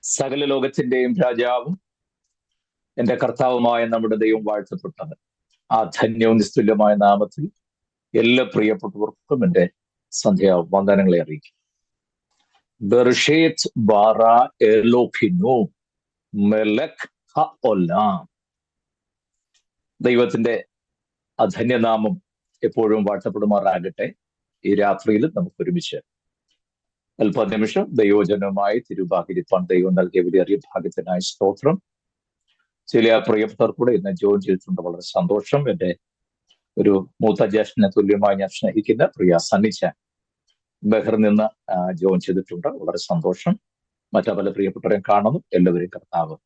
സകല ലോകത്തിന്റെയും രാജാവും എന്റെ കർത്താവുമായ നമ്മുടെ ദൈവം വാഴ്ത്തപ്പെട്ടത്. ആ ധന്യവും നിസ്തുല്യമായ നാമത്തിൽ എല്ലാ പ്രിയപ്പെട്ടവർക്കും എന്റെ സന്ധ്യ വന്ദനങ്ങളെ അറിയിക്കും. ബർഷേത്ത് ബാറ എലോഹിനു മെലക് ഹഒലാം. ദൈവത്തിന്റെ അധന്യനാമം എപ്പോഴും വാഴ്ത്തപ്പെടുമാറാകട്ടെ. ഈ രാത്രിയിൽ നമുക്ക് ഒരുമിച്ച് അല്പനിമിഷം ദൈവജനമായി തിരുഭാഗിരിപ്പാൻ ദൈവം നൽകിയ വലിയ ഭാഗ്യത്തിനായി സ്തോത്രം. ചില പ്രിയപ്പെട്ടവർ കൂടെ ഇന്ന് ജോയിൻ ചെയ്തിട്ടുണ്ട്. വളരെ സന്തോഷം. എന്റെ ഒരു മൂത്ത ജ്യേഷ്ഠനെ തുല്യമായി ഞാൻ സ്നേഹിക്കുന്ന പ്രിയ സന്നിച്ച ബഹറിൽ നിന്ന് ജോയിൻ ചെയ്തിട്ടുണ്ട്. വളരെ സന്തോഷം. മറ്റു പല പ്രിയപ്പെട്ടവരെയും കാണുന്നു. എല്ലാവരെയും കർത്താവ്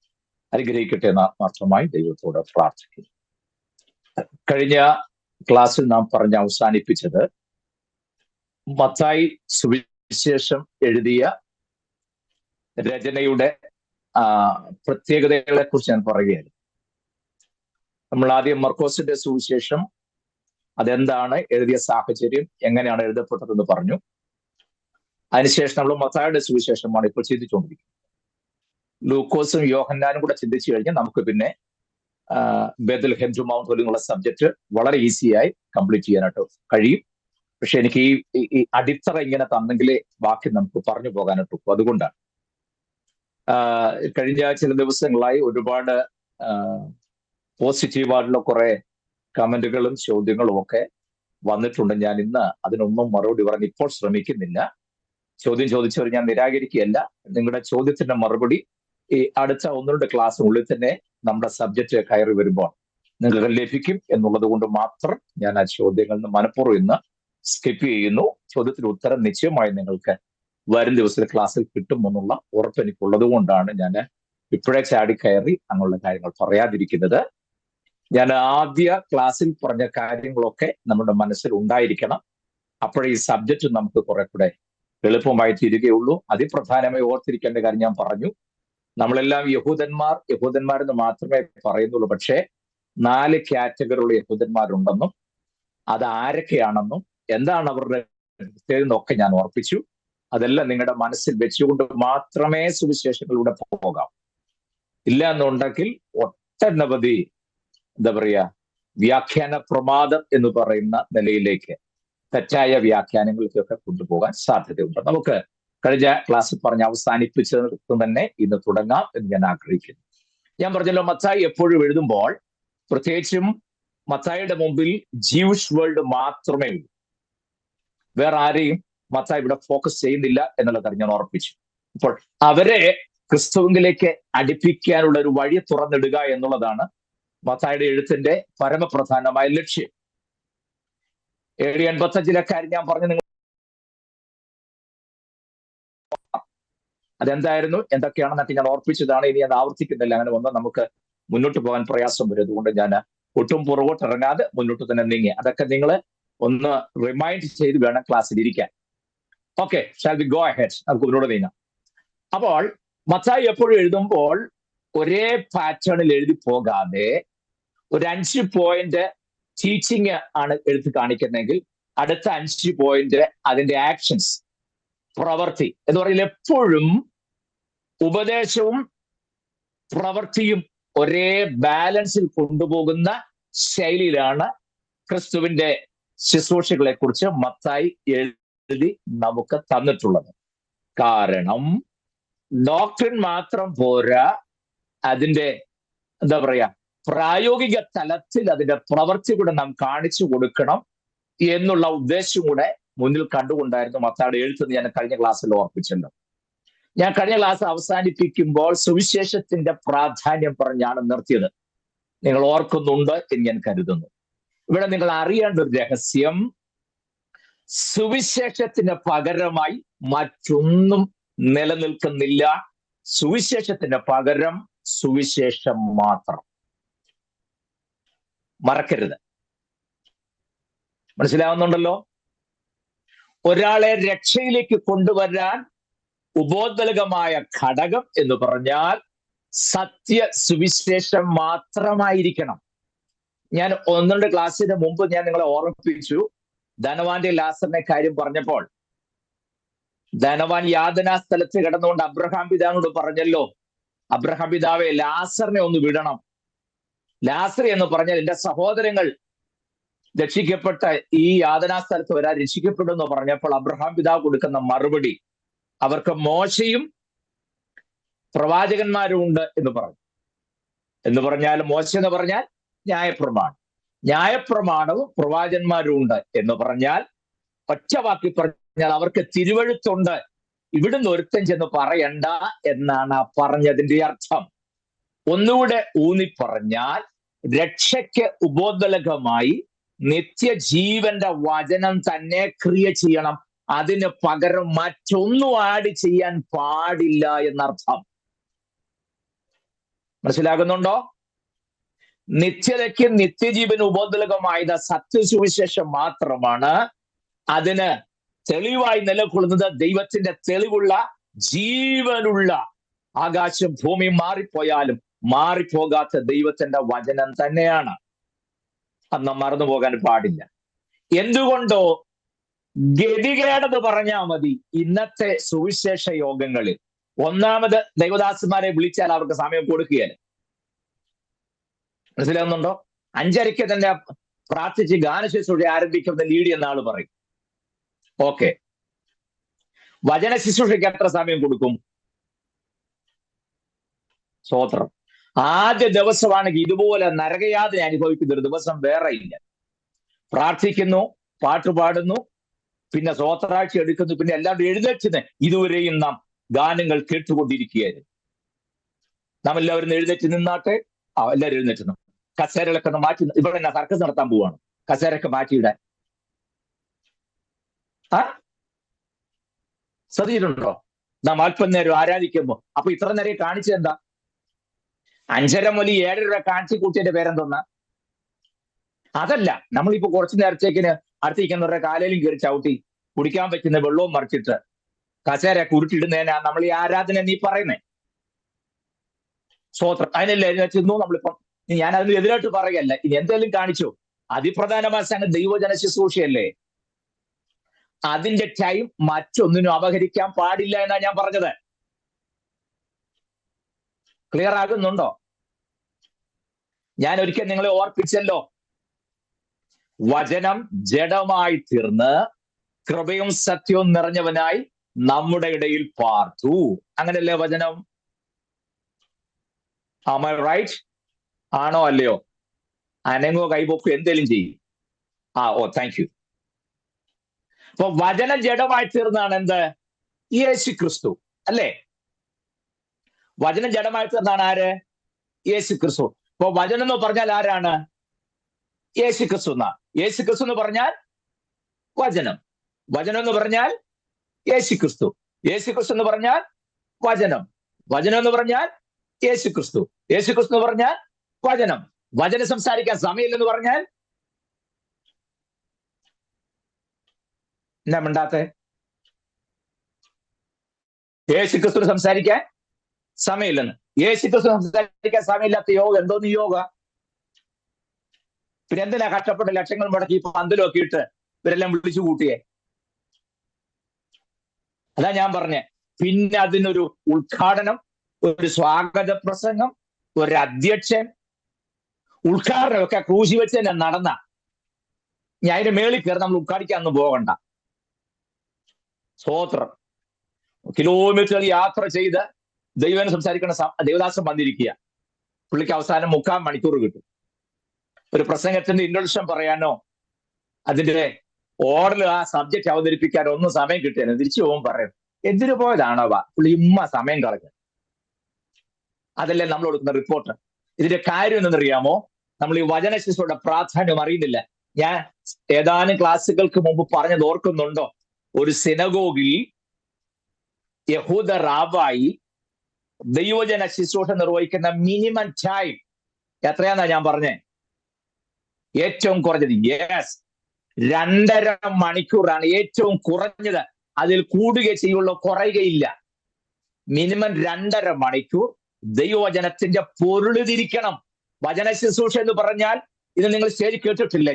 അനുഗ്രഹിക്കട്ടെ എന്ന് ആത്മാർത്ഥമായി ദൈവത്തോട് പ്രാർത്ഥിക്കുന്നു. കഴിഞ്ഞ ക്ലാസ്സിൽ നാം പറഞ്ഞ് അവസാനിപ്പിച്ചത് മത്തായി സുവിശേഷം എഴുതിയ രചനയുടെ പ്രത്യേകതകളെ കുറിച്ച് ഞാൻ പറയുകയായിരുന്നു. നമ്മൾ ആദ്യം മർക്കോസിന്റെ സുവിശേഷം അതെന്താണ്, എഴുതിയ സാഹചര്യം, എങ്ങനെയാണ് എഴുതപ്പെട്ടതെന്ന് പറഞ്ഞു. അതിനുശേഷം നമ്മൾ മത്തായിയുടെ സുവിശേഷമാണ് ഇപ്പോൾ ചിന്തിച്ചുകൊണ്ടിരിക്കുന്നത്. ലൂക്കോസും യോഹന്നാനും കൂടെ ചിന്തിച്ചു കഴിഞ്ഞാൽ നമുക്ക് പിന്നെ ബേഥൽഹേം ടു മൗണ്ട് ഒലിവ് എന്നുള്ള സബ്ജക്ട് വളരെ ഈസിയായി കംപ്ലീറ്റ് ചെയ്യാനായിട്ട് കഴിയും. പക്ഷെ എനിക്ക് ഈ അടിത്തറ ഇങ്ങനെ തന്നെങ്കിലേ ബാക്കി നമുക്ക് പറഞ്ഞു പോകാനായിട്ട് ഒക്കും. അതുകൊണ്ടാണ് കഴിഞ്ഞ ചില ദിവസങ്ങളായി ഒരുപാട് പോസിറ്റീവായിട്ടുള്ള കുറെ കമന്റുകളും ചോദ്യങ്ങളും ഒക്കെ വന്നിട്ടുണ്ട്. ഞാൻ ഇന്ന് അതിനൊന്നും മറുപടി പറയാൻ ഇപ്പോൾ ശ്രമിക്കുന്നില്ല. ചോദ്യം ചോദിച്ചവർ ഞാൻ നിരാകരിക്കുകയല്ല. നിങ്ങളുടെ ചോദ്യത്തിന്റെ മറുപടി ഈ അടുത്ത 1-2 ക്ലാസ്സിനുള്ളിൽ തന്നെ നമ്മുടെ സബ്ജക്റ്റ് കയറി വരുമ്പോൾ നിങ്ങൾക്ക് ലഭിക്കും എന്നുള്ളത് കൊണ്ട് മാത്രം ഞാൻ ആ ചോദ്യങ്ങളിൽ നിന്ന് മനഃപൂർവ്വം ഇന്ന് സ്കിപ്പ് ചെയ്യുന്നു. ചോദ്യത്തിന് ഉത്തരം നിശ്ചയമായി നിങ്ങൾക്ക് വരും ദിവസത്തെ ക്ലാസ്സിൽ കിട്ടുമെന്നുള്ള ഉറപ്പ് എനിക്കുള്ളത് കൊണ്ടാണ് ഞാൻ ഇപ്പോഴേ ചാടിക്കയറി അങ്ങനെയുള്ള കാര്യങ്ങൾ പറയാതിരിക്കുന്നത്. ഞാൻ ആദ്യ ക്ലാസ്സിൽ പറഞ്ഞ കാര്യങ്ങളൊക്കെ നമ്മുടെ മനസ്സിൽ ഉണ്ടായിരിക്കണം. അപ്പോഴേ ഈ സബ്ജക്റ്റ് നമുക്ക് കുറെ കൂടെ എളുപ്പമായി തീരുകയുള്ളൂ. അതിപ്രധാനമായി ഓർത്തിരിക്കേണ്ട കാര്യം ഞാൻ പറഞ്ഞു. നമ്മളെല്ലാം യഹൂദന്മാരെന്ന് മാത്രമേ പറയുന്നുള്ളൂ. പക്ഷേ 4 കാറ്റഗറിയുള്ള യഹൂദന്മാരുണ്ടെന്നും അത് ആരൊക്കെയാണെന്നും എന്താണ് അവരുടെ പ്രത്യേകതയൊക്കെ ഞാൻ ഓർപ്പിച്ചു. അതെല്ലാം നിങ്ങളുടെ മനസ്സിൽ വെച്ചുകൊണ്ട് മാത്രമേ സുവിശേഷങ്ങളിലൂടെ പോകാം. ഇല്ല എന്നുണ്ടെങ്കിൽ ഒട്ടനവധി വ്യാഖ്യാന പ്രമാദം എന്ന് പറയുന്ന നിലയിലേക്ക് തെറ്റായ വ്യാഖ്യാനങ്ങളിലേക്കൊക്കെ കൊണ്ടുപോകാൻ സാധ്യതയുണ്ട്. നമുക്ക് കഴിഞ്ഞ ക്ലാസ്സിൽ പറഞ്ഞ് അവസാനിപ്പിച്ചത് തന്നെ ഇന്ന് തുടങ്ങാം എന്ന് ഞാൻ ആഗ്രഹിക്കുന്നു. ഞാൻ പറഞ്ഞല്ലോ, മത്തായി എപ്പോഴും എഴുതുമ്പോൾ പ്രത്യേകിച്ചും മത്തായിയുടെ മുമ്പിൽ ജൂയിഷ് വേൾഡ് മാത്രമേ ഉള്ളൂ. വേറെ ആരെയും മത്തായി ഇവിടെ ഫോക്കസ് ചെയ്യുന്നില്ല എന്നുള്ള കാര്യം ഞാൻ ഓർപ്പിച്ചു. അപ്പോൾ അവരെ ക്രിസ്തുവിലേക്ക് അടുപ്പിക്കാനുള്ള ഒരു വഴി തുറന്നിടുക എന്നുള്ളതാണ് മത്തായിയുടെ എഴുത്തിന്റെ പരമപ്രധാനമായ ലക്ഷ്യം. 785 കാര്യം ഞാൻ പറഞ്ഞു. നിങ്ങൾ അതെന്തായിരുന്നു, എന്തൊക്കെയാണെന്നൊക്കെ ഞാൻ ഓർപ്പിച്ചതാണ്. ഇനി അത് ആവർത്തിക്കുന്നില്ല. അങ്ങനെ വന്നാൽ നമുക്ക് മുന്നോട്ട് പോകാൻ പ്രയാസം വരും. അതുകൊണ്ട് ഞാൻ ഒട്ടും പുറകോട്ട് ഇറങ്ങാതെ മുന്നോട്ട് തന്നെ നീങ്ങി അതൊക്കെ നിങ്ങൾ ഒന്ന് റിമൈൻഡ് ചെയ്ത് വേണം ക്ലാസ്സിൽ ഇരിക്കാൻ. Okay, shall we go ahead? നമുക്ക് മുന്നോട്ട് നീങ്ങാം. അപ്പോൾ മത്തായി എപ്പോഴും എഴുതുമ്പോൾ ഒരേ പാറ്റേണിൽ എഴുതി പോകാതെ ഒരു 5 പോയിന്റ് ടീച്ചിങ് ആണ് എടുത്ത് കാണിക്കുന്നതെങ്കിൽ അടുത്ത 5 പോയിന്റ് അതിന്റെ ആക്ഷൻസ്, പ്രവൃത്തി എന്ന് പറയുന്നത് എപ്പോഴും ഉപദേശവും പ്രവൃത്തിയും ഒരേ ബാലൻസിൽ കൊണ്ടുപോകുന്ന ശൈലിയിലാണ് ക്രിസ്തുവിന്റെ ശുശ്രൂഷകളെ കുറിച്ച് മത്തായി എഴുതി നമുക്ക് തന്നിട്ടുള്ളത്. കാരണം ഡോക്ട്രിൻ മാത്രം പോരാ, അതിന്റെ പ്രായോഗിക തലത്തിൽ അതിന്റെ പ്രവൃത്തി കൂടെ നാം കാണിച്ചു കൊടുക്കണം എന്നുള്ള ഉദ്ദേശം കൂടെ മുന്നിൽ കണ്ടുകൊണ്ടായിരുന്നു മത്തായിയുടെ എഴുത്തെന്ന് ഞാൻ കഴിഞ്ഞ ക്ലാസ്സിൽ ഓർപ്പിച്ചല്ലോ. ഞാൻ കഴിഞ്ഞ ക്ലാസ് അവസാനിപ്പിക്കുമ്പോൾ സുവിശേഷത്തിന്റെ പ്രാധാന്യം പറഞ്ഞാണ് നിർത്തിയത്. നിങ്ങൾ ഓർക്കുന്നുണ്ട് എന്ന് ഞാൻ കരുതുന്നു. ഇവിടെ നിങ്ങൾ അറിയേണ്ട ഒരു രഹസ്യം, സുവിശേഷത്തിന് പകരമായി മറ്റൊന്നും നിലനിൽക്കുന്നില്ല. സുവിശേഷത്തിന് പകരം സുവിശേഷം മാത്രം. മറക്കരുത്. മനസ്സിലാവുന്നുണ്ടല്ലോ? ഒരാളെ രക്ഷയിലേക്ക് കൊണ്ടുവരാൻ ഉപോദ്ബലകമായ ഘടകം എന്ന് പറഞ്ഞാൽ സത്യ സുവിശേഷം മാത്രമായിരിക്കണം. ഞാൻ 1-2 ക്ലാസ്സിന് മുമ്പ് ഞാൻ നിങ്ങളെ ഓർമ്മിപ്പിച്ചു. ധനവാന്റെ ലാസറിനെ കാര്യം പറഞ്ഞപ്പോൾ ധനവാൻ യാതനാ സ്ഥലത്ത് കിടന്നുകൊണ്ട് അബ്രഹാം പിതാവിനോട് പറഞ്ഞല്ലോ, അബ്രഹാം പിതാവെ ലാസറിനെ ഒന്ന് വിടണം. ലാസർ എന്ന് പറഞ്ഞാൽ എന്റെ സഹോദരങ്ങൾ രക്ഷിക്കപ്പെട്ട ഈ യാതനാ സ്ഥലത്ത് വരാൻ രക്ഷിക്കപ്പെടുമെന്ന് പറഞ്ഞപ്പോൾ അബ്രഹാം പിതാവ് കൊടുക്കുന്ന മറുപടി, അവർക്ക് മോശയും പ്രവാചകന്മാരും ഉണ്ട് എന്ന് പറഞ്ഞു. എന്ന് പറഞ്ഞാൽ മോശ എന്ന് പറഞ്ഞാൽ ന്യായപ്രമാണം, ന്യായപ്രമാണവും പ്രവാചകന്മാരും ഉണ്ട് എന്ന് പറഞ്ഞാൽ ഒറ്റവാക്കി പറഞ്ഞാൽ അവർക്ക് തിരുവഴുത്തുണ്ട്, ഇവിടുന്ന് ഒരുത്തൻ ചെന്ന് പറയണ്ട എന്നാണ് ആ പറഞ്ഞതിന്റെ അർത്ഥം. ഒന്നുകൂടെ ഊന്നി പറഞ്ഞാൽ രക്ഷയ്ക്ക് ഉപോദ്ബലകമായി നിത്യജീവന്റെ വചനം തന്നെ ക്രിയ ചെയ്യണം, അതിന് പകരം മറ്റൊന്നും ആഡ് ചെയ്യാൻ പാടില്ല എന്നർത്ഥം. മനസ്സിലാകുന്നുണ്ടോ? നിത്യതയ്ക്ക് നിത്യജീവന് ഉപോദ്ബലകമായത് സത്യസുവിശേഷം മാത്രമാണ്. അതിന് തെളിവായി നിലകൊള്ളുന്നത് ദൈവത്തിന്റെ തെളിവുള്ള ജീവനുള്ള, ആകാശം ഭൂമി മാറിപ്പോയാലും മാറിപ്പോകാത്ത ദൈവത്തിന്റെ വചനം തന്നെയാണ്. അന്ന് മറന്നു പോകാൻ പാടില്ല. എന്തുകൊണ്ടോ ഗതികേടെന്ന് പറഞ്ഞാൽ മതി. ഇന്നത്തെ സുവിശേഷ യോഗങ്ങളിൽ ഒന്നാമത് ദൈവദാസന്മാരെ വിളിച്ചാൽ അവർക്ക് സമയം കൊടുക്കുകയല്ല. മനസ്സിലാവുന്നുണ്ടോ? 5:30 തന്നെ പ്രാർത്ഥിച്ച് ഗാനശുശ്രൂഷ ആരംഭിക്കുന്ന ലീഡ് എന്ന ആള് പറയും. ഓക്കെ, വചന ശുശ്രൂഷയ്ക്ക് എത്ര സമയം കൊടുക്കും? സ്തോത്രം. ആദ്യ ദിവസമാണെങ്കിൽ ഇതുപോലെ നരകയാതന അനുഭവിക്കുന്ന ഒരു ദിവസം വേറെ ഇല്ല. പ്രാർത്ഥിക്കുന്നു, പാട്ട് പാടുന്നു, പിന്നെ സ്വോത്രാഴ്ച എടുക്കുന്നു, പിന്നെ എല്ലാവരും എഴുന്നേറ്റുന്ന് ഇതുവരെയും നാം ഗാനങ്ങൾ കേട്ടുകൊണ്ടിരിക്കുകയായിരുന്നു. നാം എല്ലാവരും എഴുന്നേറ്റ് നിന്നാട്ടെ. എല്ലാവരും എഴുന്നേറ്റുന്നു. കസേരകളൊക്കെ ഒന്ന് മാറ്റി. ഇവിടെ തന്നെ സർക്കസ് നടത്താൻ പോവാണ്, കസേരയൊക്കെ മാറ്റിയിടാൻ. ശ്രദ്ധിച്ചിട്ടുണ്ടോ? നാം അല്പം നേരം ആരാധിക്കുമ്പോ അപ്പൊ ഇത്ര നേരം കാണിച്ചെന്താ? 5:30 മുതൽ 7 രൂപ കാണിച്ചു കൂട്ടിയതിന്റെ പേരെന്തോന്നാ? അതല്ല, നമ്മളിപ്പോ കുറച്ചു നേരത്തേക്കിന് അടുത്തിരിക്കുന്നവരുടെ കാലയിലും കയറി ചവിട്ടി കുടിക്കാൻ പറ്റുന്ന വെള്ളവും മറിച്ചിട്ട് കസേരയൊക്കെ ഉരുട്ടിടുന്നതിനാ നമ്മൾ ഈ ആരാധന നീ പറയുന്നേ. സ്വോത്രം. അതിനല്ലേ എഴുന്നേറ്റുന്നു നമ്മളിപ്പം. ഞാൻ അതിന് എതിരായിട്ട് പറയല്ല, ഇനി എന്തെങ്കിലും കാണിച്ചു. അതിപ്രധാനമായ സംഘം ദൈവജന ശുശ്രൂഷയല്ലേ, അതിന്റെ ടൈം മറ്റൊന്നിനും അപഹരിക്കാൻ പാടില്ല എന്നാ ഞാൻ പറഞ്ഞത്. ക്ലിയർ ആകുന്നുണ്ടോ? ഞാൻ ഒരിക്കൽ നിങ്ങളെ ഓർപ്പിച്ചല്ലോ, വചനം ജഡമായി തീർന്ന് കൃപയും സത്യവും നിറഞ്ഞവനായി നമ്മുടെ ഇടയിൽ പാർത്തു. അങ്ങനല്ലേ വചനം? Am I right? ആണോ അല്ലയോ? അനങ്ങോ കൈപൊക്കോ എന്തേലും ചെയ്യും. Thank you. അപ്പൊ വചനം ജഡമായി തീർന്നാണ് എന്ത്? യേശു ക്രിസ്തു അല്ലേ? വചനം ജഡമായി തീർന്നാണ് ആര്? യേശു ക്രിസ്തു. അപ്പൊ വചനം എന്ന് പറഞ്ഞാൽ ആരാണ്? യേശു ക്രിസ്തു എന്നാ. യേശു ക്രിസ്തു എന്ന് പറഞ്ഞാൽ വചനം, വചനം എന്ന് പറഞ്ഞാൽ യേശു ക്രിസ്തു, യേശു ക്രിസ്തു എന്ന് പറഞ്ഞാൽ വചനം, വചനം എന്ന് പറഞ്ഞാൽ യേശു ക്രിസ്തു, യേശു ക്രിസ്തു എന്ന് പറഞ്ഞാൽ വചനം. വചനം സംസാരിക്കാൻ സമയമില്ലെന്ന് പറഞ്ഞാൽ എന്നാ മിണ്ടാത്തെ? യേശു ക്രിസ്തു സംസാരിക്കാൻ സമയമില്ലെന്ന്. യേശു ക്രിസ്തു സംസാരിക്കാൻ സമയമില്ലാത്ത യോഗ എന്തോന്ന് യോഗ? പിന്നെ എന്തിനാ കഷ്ടപ്പെട്ട് ലക്ഷങ്ങൾ മുടക്കി പന്തലൊക്കെ ഇട്ട് ഇവരെല്ലാം വിളിച്ചു കൂട്ടിയേ? അതാ ഞാൻ പറഞ്ഞേ. പിന്നെ അതിനൊരു ഉദ്ഘാടനം, ഒരു സ്വാഗത പ്രസംഗം, ഒരു അധ്യക്ഷൻ, ഉദ്ഘാടനമൊക്കെ ക്രൂശി വെച്ച് തന്നെ നടന്ന. ഞാൻ അതിന്റെ മേളിൽ കയറി നമ്മൾ ഉദ്ഘാടിക്കാനൊന്നും പോകണ്ട. സ്തോത്രം. കിലോമീറ്ററുകൾ യാത്ര ചെയ്ത് ദൈവം സംസാരിക്കുന്ന ദേവദാസം വന്നിരിക്കുക. പുള്ളിക്ക് അവസാനം 3/4 മണിക്കൂർ കിട്ടും. ഒരു പ്രസംഗത്തിന്റെ ഇൻട്രൊഡക്ഷൻ പറയാനോ അതിന്റെ ഓർഡർ ആ സബ്ജക്റ്റ് അവതരിപ്പിക്കാനോ ഒന്നും സമയം കിട്ടിയാലും തിരിച്ചു പോകുമ്പോൾ പറയും, എന്തിനു പോയതാണോ പുള്ളി സമയം കളഞ്ഞത്. അതല്ലേ നമ്മൾ കൊടുക്കുന്ന റിപ്പോർട്ട്. ഇതിന്റെ കാര്യം എന്തെന്നറിയാമോ? നമ്മൾ ഈ വചന ശുശ്രൂഷയുടെ പ്രാധാന്യം അറിയുന്നില്ല. ഞാൻ ഏതാനും ക്ലാസ്സുകൾക്ക് മുമ്പ് പറഞ്ഞത് ഓർക്കുന്നുണ്ടോ? ഒരു സിനഗോഗിൽ യഹൂദ റാബായി ദൈവജന ശുശ്രൂഷ നിർവഹിക്കുന്ന മിനിമം ടൈം എത്രയാന്നാ ഞാൻ പറഞ്ഞേ? ഏറ്റവും കുറഞ്ഞത് 2.5 മണിക്കൂറാണ് ഏറ്റവും കുറഞ്ഞത്. അതിൽ കൂടുകയെ ചെയ്യുള്ളൂ, കുറയുകയില്ല. മിനിമം 2.5 മണിക്കൂർ ദൈവവചനത്തിന്റെ പൊരുള് തിരിക്കണം. വചന ശുശ്രൂഷ എന്ന് പറഞ്ഞാൽ ഇത് നിങ്ങൾ സ്റ്റേജിൽ കേട്ടിട്ടില്ലേ?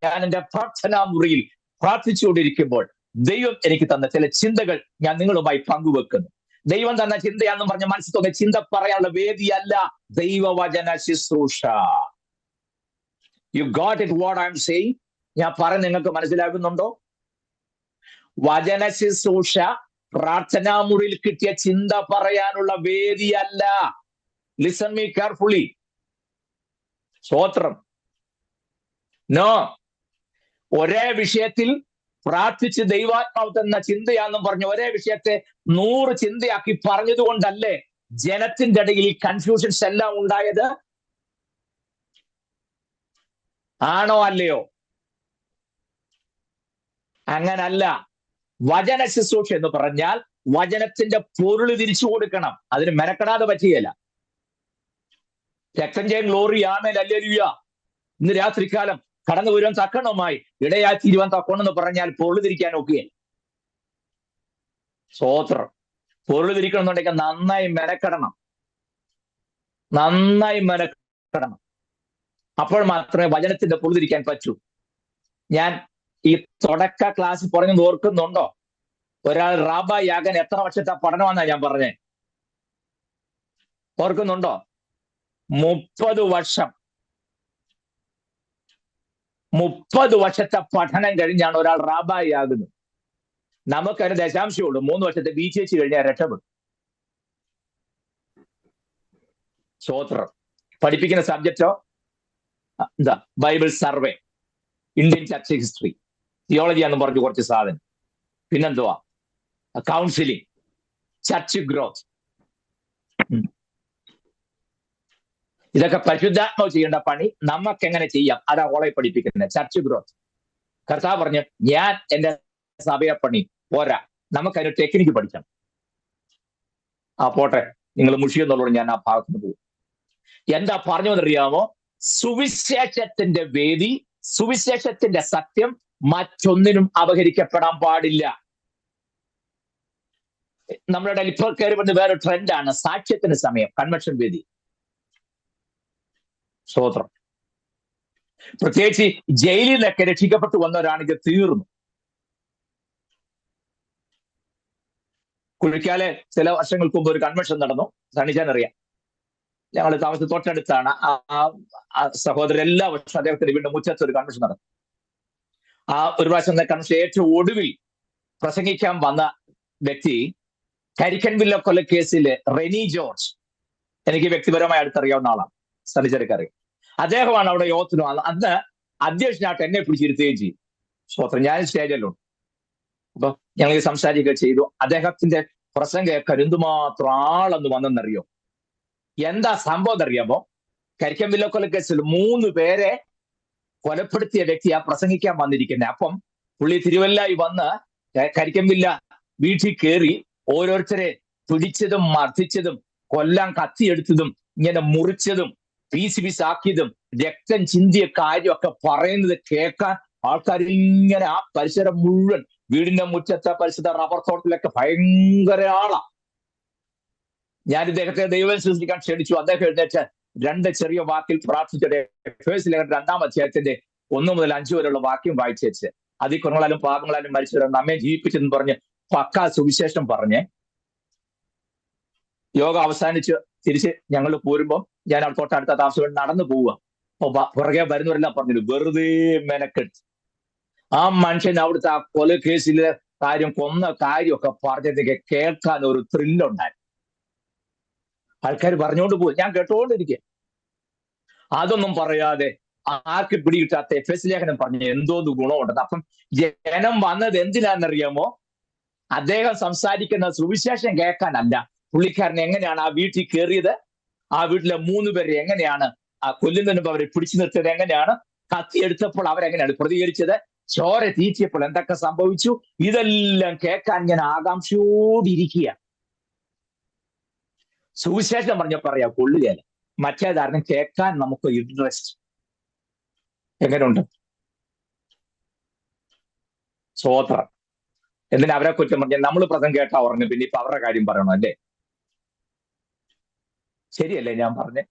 ഞാൻ എൻ്റെ പ്രാർത്ഥനാ മുറിയിൽ പ്രാർത്ഥിച്ചുകൊണ്ടിരിക്കുമ്പോൾ ദൈവം എനിക്ക് തന്ന ചില ചിന്തകൾ ഞാൻ നിങ്ങളുമായി പങ്കുവെക്കുന്നു. ദൈവം തന്ന ചിന്തയാണെന്ന് പറഞ്ഞ മനസ്സിൽ തോന്നിയ ചിന്ത പറയാനുള്ള വേദിയല്ല ദൈവവചന ശുശ്രൂഷ. You got it what I M saying? ഞാൻ പറഞ്ഞ് നിങ്ങൾക്ക് മനസ്സിലാകുന്നുണ്ടോ? വചന ശുശ്രൂഷ പ്രാർത്ഥനാ മുറിയിൽ കിട്ടിയ ചിന്ത പറയാനുള്ള വേദിയല്ല. Listen me carefully. സ്തോത്രം. നോ. ഒരേ വിഷയത്തിൽ പ്രാർത്ഥിച്ച് ദൈവാത്മാവ് തന്ന ചിന്തയാണെന്നും പറഞ്ഞ് ഒരേ വിഷയത്തെ 100 ചിന്തയാക്കി പറഞ്ഞത് കൊണ്ടല്ലേ ജനത്തിന്റെ ഇടയിൽ കൺഫ്യൂഷൻസ് എല്ലാം ഉണ്ടായത്? ആണോ അല്ലയോ? അങ്ങനല്ല. വചന ശുശ്രൂഷ എന്ന് പറഞ്ഞാൽ വചനത്തിന്റെ പൊരുൾ തിരിച്ചു കൊടുക്കണം. അതിന് മെനക്കെടാതെ പറ്റുകയില്ല. രക്തം ചെയ്യാൻ ഗ്ലോറി, ആമേൻ, ഹല്ലേലൂയ. ഇന്ന് രാത്രികാലം കടന്നു വരുവാൻ തക്കണമായി ഇടയായി തീരുവാൻ തക്കണമെന്ന് പറഞ്ഞാൽ പൊരുൾ തിരിക്കാൻ ഒക്കെയല്ല. സ്തോത്രം. പൊരുൾ തിരിക്കണമെന്നുണ്ടെങ്കിൽ നന്നായി മെനക്കെടണം. അപ്പോൾ മാത്രമേ വചനത്തിന്റെ പൊരുൾ തിരിക്കാൻ പറ്റൂ. ഞാൻ ഈ തുടക്ക ക്ലാസ് പറഞ്ഞത് ഓർക്കുന്നുണ്ടോ? ഒരാൾ റാബായി ആകാൻ എത്ര വർഷത്തെ പഠനമാണെന്നാ ഞാൻ പറഞ്ഞേ? ഓർക്കുന്നുണ്ടോ? 30 വർഷം. 30 വർഷത്തെ പഠനം കഴിഞ്ഞാണ് ഒരാൾ റാബായി ആകുന്നത്. നമുക്കതിന് ദശാംശമുള്ളൂ. 3 വർഷത്തെ BCH കഴിഞ്ഞാൽ രക്ഷപ്പെടും. സ്തോത്രം. പഠിപ്പിക്കുന്ന സബ്ജക്റ്റോ എന്താ? Bible survey, Indian church history, theology എന്ന് പറഞ്ഞു കുറച്ച് സാധനം. പിന്നെന്തുവാ? Counselling, church growth. ഇതൊക്കെ പരിശുദ്ധാത്മാവ് ചെയ്യേണ്ട പണി നമുക്ക് എങ്ങനെ ചെയ്യാം? അതാ ഓളെ പഠിപ്പിക്കുന്നത്. Church growth. കർത്താവ് പറഞ്ഞു, ഞാൻ എന്റെ സഭയെ പണി പോരാ, നമുക്കതിന് ടെക്നിക്ക് പഠിക്കണം. പോട്ടെ, നിങ്ങൾ മുഷിയെന്നുള്ളത് ഞാൻ ആ ഭാഗത്തിന് പോകും. എന്താ പറഞ്ഞതെന്നറിയാമോ? സുവിശേഷത്തിന്റെ വേദി, സുവിശേഷത്തിന്റെ സത്യം മറ്റൊന്നിനും അപഹരിക്കപ്പെടാൻ പാടില്ല. നമ്മുടെ ഇപ്പോൾ കയറി വന്ന് വേറെ ട്രെൻഡാണ് സാക്ഷ്യത്തിന് സമയം, കൺവെൻഷൻ വേദി. സ്തോത്രം. പ്രത്യേകിച്ച് ജയിലിൽ നിന്നൊക്കെ രക്ഷിക്കപ്പെട്ടു വന്നവരാണെങ്കിൽ തീർന്നു. കുഴിക്കാലെ ചില വർഷങ്ങൾക്ക് മുമ്പ് ഒരു കൺവെൻഷൻ നടന്നു. സണിച്ചാൻ അറിയാം. ഞങ്ങൾ താമസത്തിൽ തൊട്ടടുത്താണ്. സഹോദരൻ എല്ലാ വർഷവും അദ്ദേഹത്തിന്റെ വീണ്ടും മുറ്റത്ത് ഒരു കൺവെൻഷൻ നടന്നു. ഒരു പ്രാവശ്യം കൺവെൻഷൻ ഏറ്റവും ഒടുവിൽ പ്രസംഗിക്കാൻ വന്ന വ്യക്തി കരിക്കൻവില്ല കൊലക്കേസിലെ റെനി ജോർജ്, എനിക്ക് വ്യക്തിപരമായി അടുത്തറിയാവുന്ന ആളാണ്, സണിച്ചറിക്കറിയാം. അദ്ദേഹമാണ് അവിടെ യോഗത്തിന് വന്നത്. അന്ന് അധ്യക്ഷനായിട്ട് എന്നെ പിടിച്ചിരുത്തുകയും ചെയ്തു. സ്വത്രം. ഞാൻ സ്റ്റേജിലുണ്ട്. അപ്പൊ ഞങ്ങൾ സംസാരിക്കുകയൊക്കെ ചെയ്തു. അദ്ദേഹത്തിന്റെ പ്രസംഗം കേൾക്കാൻ എന്തുമാത്രം ആളെന്ന് വന്നെന്നറിയോ? എന്താ സംഭവം എന്നറിയാമോ? കരിക്കൻവില്ല കൊലക്കേസിൽ 3 പേരെ കൊലപ്പെടുത്തിയ വ്യക്തിയാ പ്രസംഗിക്കാൻ വന്നിരിക്കുന്നത്. അപ്പം പുള്ളി തിരുവല്ലായി വന്ന് കരിക്കൻവില്ല വീട്ടിൽ കയറി ഓരോരുത്തരെ പിടിച്ചതും മർദ്ദിച്ചതും കൊല്ലാൻ കത്തിയെടുത്തതും ഇങ്ങനെ മുറിച്ചതും പീസാക്കിയതും രക്തം ചിന്തിയ കാര്യമൊക്കെ പറയുന്നത് കേൾക്കാൻ ആൾക്കാർ ഇങ്ങനെ ആ പരിസരം മുഴുവൻ, വീടിന്റെ മുറ്റത്തെ പരിസരത്തെ റബ്ബർ തോട്ടത്തിലൊക്കെ ഭയങ്കര ആളാ. ഞാൻ ഇദ്ദേഹത്തെ ദൈവം സൃഷ്ടിക്കാൻ ക്ഷണിച്ചു. അദ്ദേഹം എഴുന്നേറ്റ് 2 ചെറിയ വാക്കിൽ പ്രാർത്ഥിച്ചിട്ട് എഫേസ്യ ലേഖനം 2-ാം അധ്യായത്തിന്റെ 1 മുതൽ 5 വരെയുള്ള വാക്യം വായിച്ചു വെച്ച്, അതികുറങ്ങളാലും പാപങ്ങളാലും മരിച്ചവരെ നമ്മെ ജീവിപ്പിച്ചെന്ന് പറഞ്ഞ് പക്കാ സുവിശേഷം പറഞ്ഞ് യോഗം അവസാനിച്ച് തിരിച്ച് ഞങ്ങൾ പോരുമ്പോൾ ഞാൻ അവിടെ തൊട്ടടുത്ത താമസം നടന്നു പോവുക. അപ്പൊ പുറകെ വരുന്നവരെല്ലാം പറഞ്ഞു, വെറുതെ മെനക്കെട്ട്. ആ മനുഷ്യൻ അവിടുത്തെ ആ കൊലക്കേസിലെ കാര്യം, കൊന്ന കാര്യമൊക്കെ പറഞ്ഞതൊക്കെ കേൾക്കാൻ ഒരു ത്രില്ലുണ്ടായിരുന്നു. ആൾക്കാർ പറഞ്ഞുകൊണ്ട് പോയി, ഞാൻ കേട്ടോണ്ടിരിക്കുക. അതൊന്നും പറയാതെ ആർക്ക് പിടികിട്ടാത്ത എഫേസ്യ ലേഖനം പറഞ്ഞ എന്തോന്ന് ഗുണമുണ്ടെന്ന്. അപ്പം ജനം വന്നത് എന്തിനാണെന്നറിയാമോ? അദ്ദേഹം സംസാരിക്കുന്ന സുവിശേഷം കേൾക്കാനല്ല. പുള്ളിക്കാരൻ എങ്ങനെയാണ് ആ വീട്ടിൽ കയറിയത്, ആ വീട്ടിലെ 3 പേരെ എങ്ങനെയാണ് ആ കൊല്ലുന്നതിന് മുമ്പ് അവരെ പിടിച്ചു നിർത്തിയത്, എങ്ങനെയാണ് കത്തിയെടുത്തപ്പോൾ അവരെങ്ങനെയാണ് പ്രതികരിച്ചത്, ചോര തീറ്റിയപ്പോൾ എന്തൊക്കെ സംഭവിച്ചു, ഇതെല്ലാം കേൾക്കാൻ ഞാൻ ആകാംക്ഷയോടിരിക്കുക. സുവിശേഷം പറഞ്ഞ പറയാ കൊള്ളുകയല്ല. മറ്റേതാരണം കേൾക്കാൻ നമുക്ക് ഇൻട്രസ്റ്റ്. എങ്ങനെയുണ്ട്? സ്തോത്രം. എന്തിനാ അവരെ കുറ്റം പറഞ്ഞാൽ? നമ്മൾ പ്രസംഗം കേട്ടാ ഉറങ്ങും, പിന്നെ ഇപ്പൊ അവരുടെ കാര്യം പറയണം അല്ലേ? ശരിയല്ലേ ഞാൻ പറഞ്ഞേ?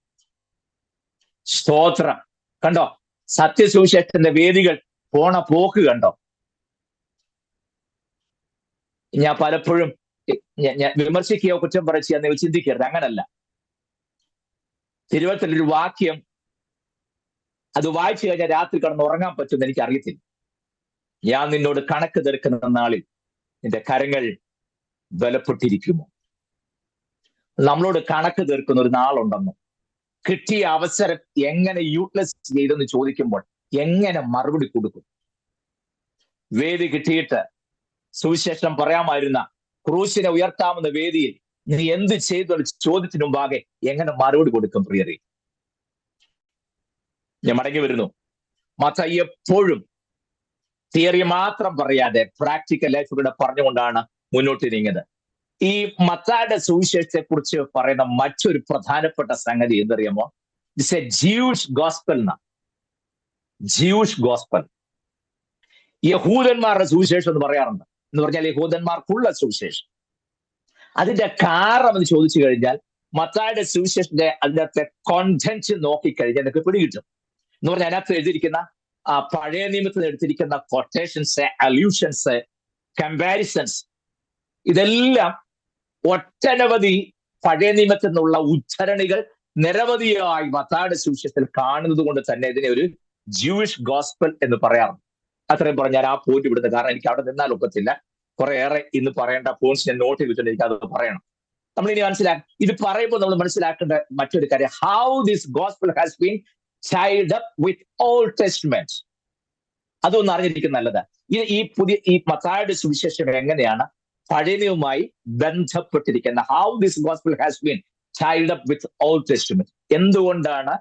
സ്തോത്രം. കണ്ടോ സത്യസുവിശേഷത്തിന്റെ വേദികൾ പോണ പോക്ക് കണ്ടോ? ഞാൻ പലപ്പോഴും ഞാൻ വിമർശിക്കുകയോ കുറ്റം പറയുകയോ നിങ്ങൾ ചിന്തിക്കരുത്, അങ്ങനല്ല. തിരുവചനത്തിലൊരു വാക്യം അത് വായിച്ചു കഴിഞ്ഞാൽ രാത്രി കിടന്ന് ഉറങ്ങാൻ പറ്റുമെന്ന് എനിക്ക് അറിയത്തില്ല. ഞാൻ നിന്നോട് കണക്ക് തീർക്കുന്ന നാളിൽ നിന്റെ കരങ്ങൾ ബലപ്പെട്ടിരിക്കുമോ? നമ്മളോട് കണക്ക് തീർക്കുന്ന ഒരു നാളുണ്ടെന്നും കിട്ടിയ അവസരം എങ്ങനെ യൂട്ടിലൈസ് ചെയ്തെന്ന് ചോദിക്കുമ്പോൾ എങ്ങനെ മറുപടി കൊടുക്കും? വേദി കിട്ടിയിട്ട് സുവിശേഷം പറയാമായിരുന്ന, ക്രൂശിനെ ഉയർത്താവുന്ന വേദിയിൽ നീ എന്ത് ചെയ്തു ചോദ്യത്തിന് മുമ്പാകെ എങ്ങനെ മറുപടി കൊടുക്കും? പ്രിയരെ, ഞാൻ മടങ്ങി വരുന്നു. മത്തായി എപ്പോഴും തിയറി മാത്രം പറയാതെ പ്രാക്ടിക്കൽ ലൈഫ് കൂടെ പറഞ്ഞുകൊണ്ടാണ് മുന്നോട്ട് നീങ്ങിയത്. ഈ മത്തായിയുടെ സുവിശേഷത്തെ കുറിച്ച് പറയുന്ന മറ്റൊരു പ്രധാനപ്പെട്ട സംഗതി എന്തറിയാമോ? It's a Jewish gospel. Jewish gospel, യഹൂദന്മാരുടെ സുവിശേഷം എന്ന് പറയാറുണ്ട്. എന്ന് പറഞ്ഞാൽ യഹൂദന്മാർക്കുള്ള സുവിശേഷം. അതിന്റെ കാരണം എന്ന് ചോദിച്ചു കഴിഞ്ഞാൽ മത്തായിയുടെ സുവിശേഷന്റെ അതിനകത്തെ കോണ്ടന്റ് നോക്കിക്കഴിഞ്ഞാൽ എനിക്ക് പിടികിട്ടും. എന്ന് പറഞ്ഞാൽ അതിനകത്ത് എഴുതിയിരിക്കുന്ന പഴയ നിയമത്തിൽ എടുത്തിരിക്കുന്ന കൊട്ടേഷൻസ്, അല്യൂഷൻസ്, കമ്പാരിസൺസ്, ഇതെല്ലാം ഒട്ടനവധി പഴയ നിയമത്തിൽ നിന്നുള്ള ഉദ്ധരണികൾ നിരവധിയായി മത്തായിയുടെ സുവിശേഷത്തിൽ കാണുന്നത് കൊണ്ട് തന്നെ ഇതിനെ ഒരു ജൂയിഷ് ഗോസ്പൽ എന്ന് പറയാറുണ്ട്. അത്രയും പറഞ്ഞാൽ ആ പോയിന്റ് വിടുന്നത്, കാരണം എനിക്ക് അവിടെ നിന്നാൽ ഒക്കത്തില്ല. കുറേയേറെ ഇന്ന് പറയേണ്ട പോയിന്റ്സ് ഞാൻ നോട്ട് ചെയ്തിട്ടുണ്ട്, എനിക്ക് അത് പറയണം. നമ്മൾ ഇനി ഇത് പറയുമ്പോൾ നമ്മൾ മനസ്സിലാക്കേണ്ട മറ്റൊരു കാര്യം, how this gospel has been tied up with Old Testament. അതൊന്നും അറിഞ്ഞിരിക്കും നല്ലത്. ഈ മത്തായിയുടെ സുവിശേഷം എങ്ങനെയാണ് പഴയ നിയമവുമായി ബന്ധപ്പെട്ടിരിക്കുന്ന, how this gospel has been tied up with Old Testament. എന്തുകൊണ്ടാണ്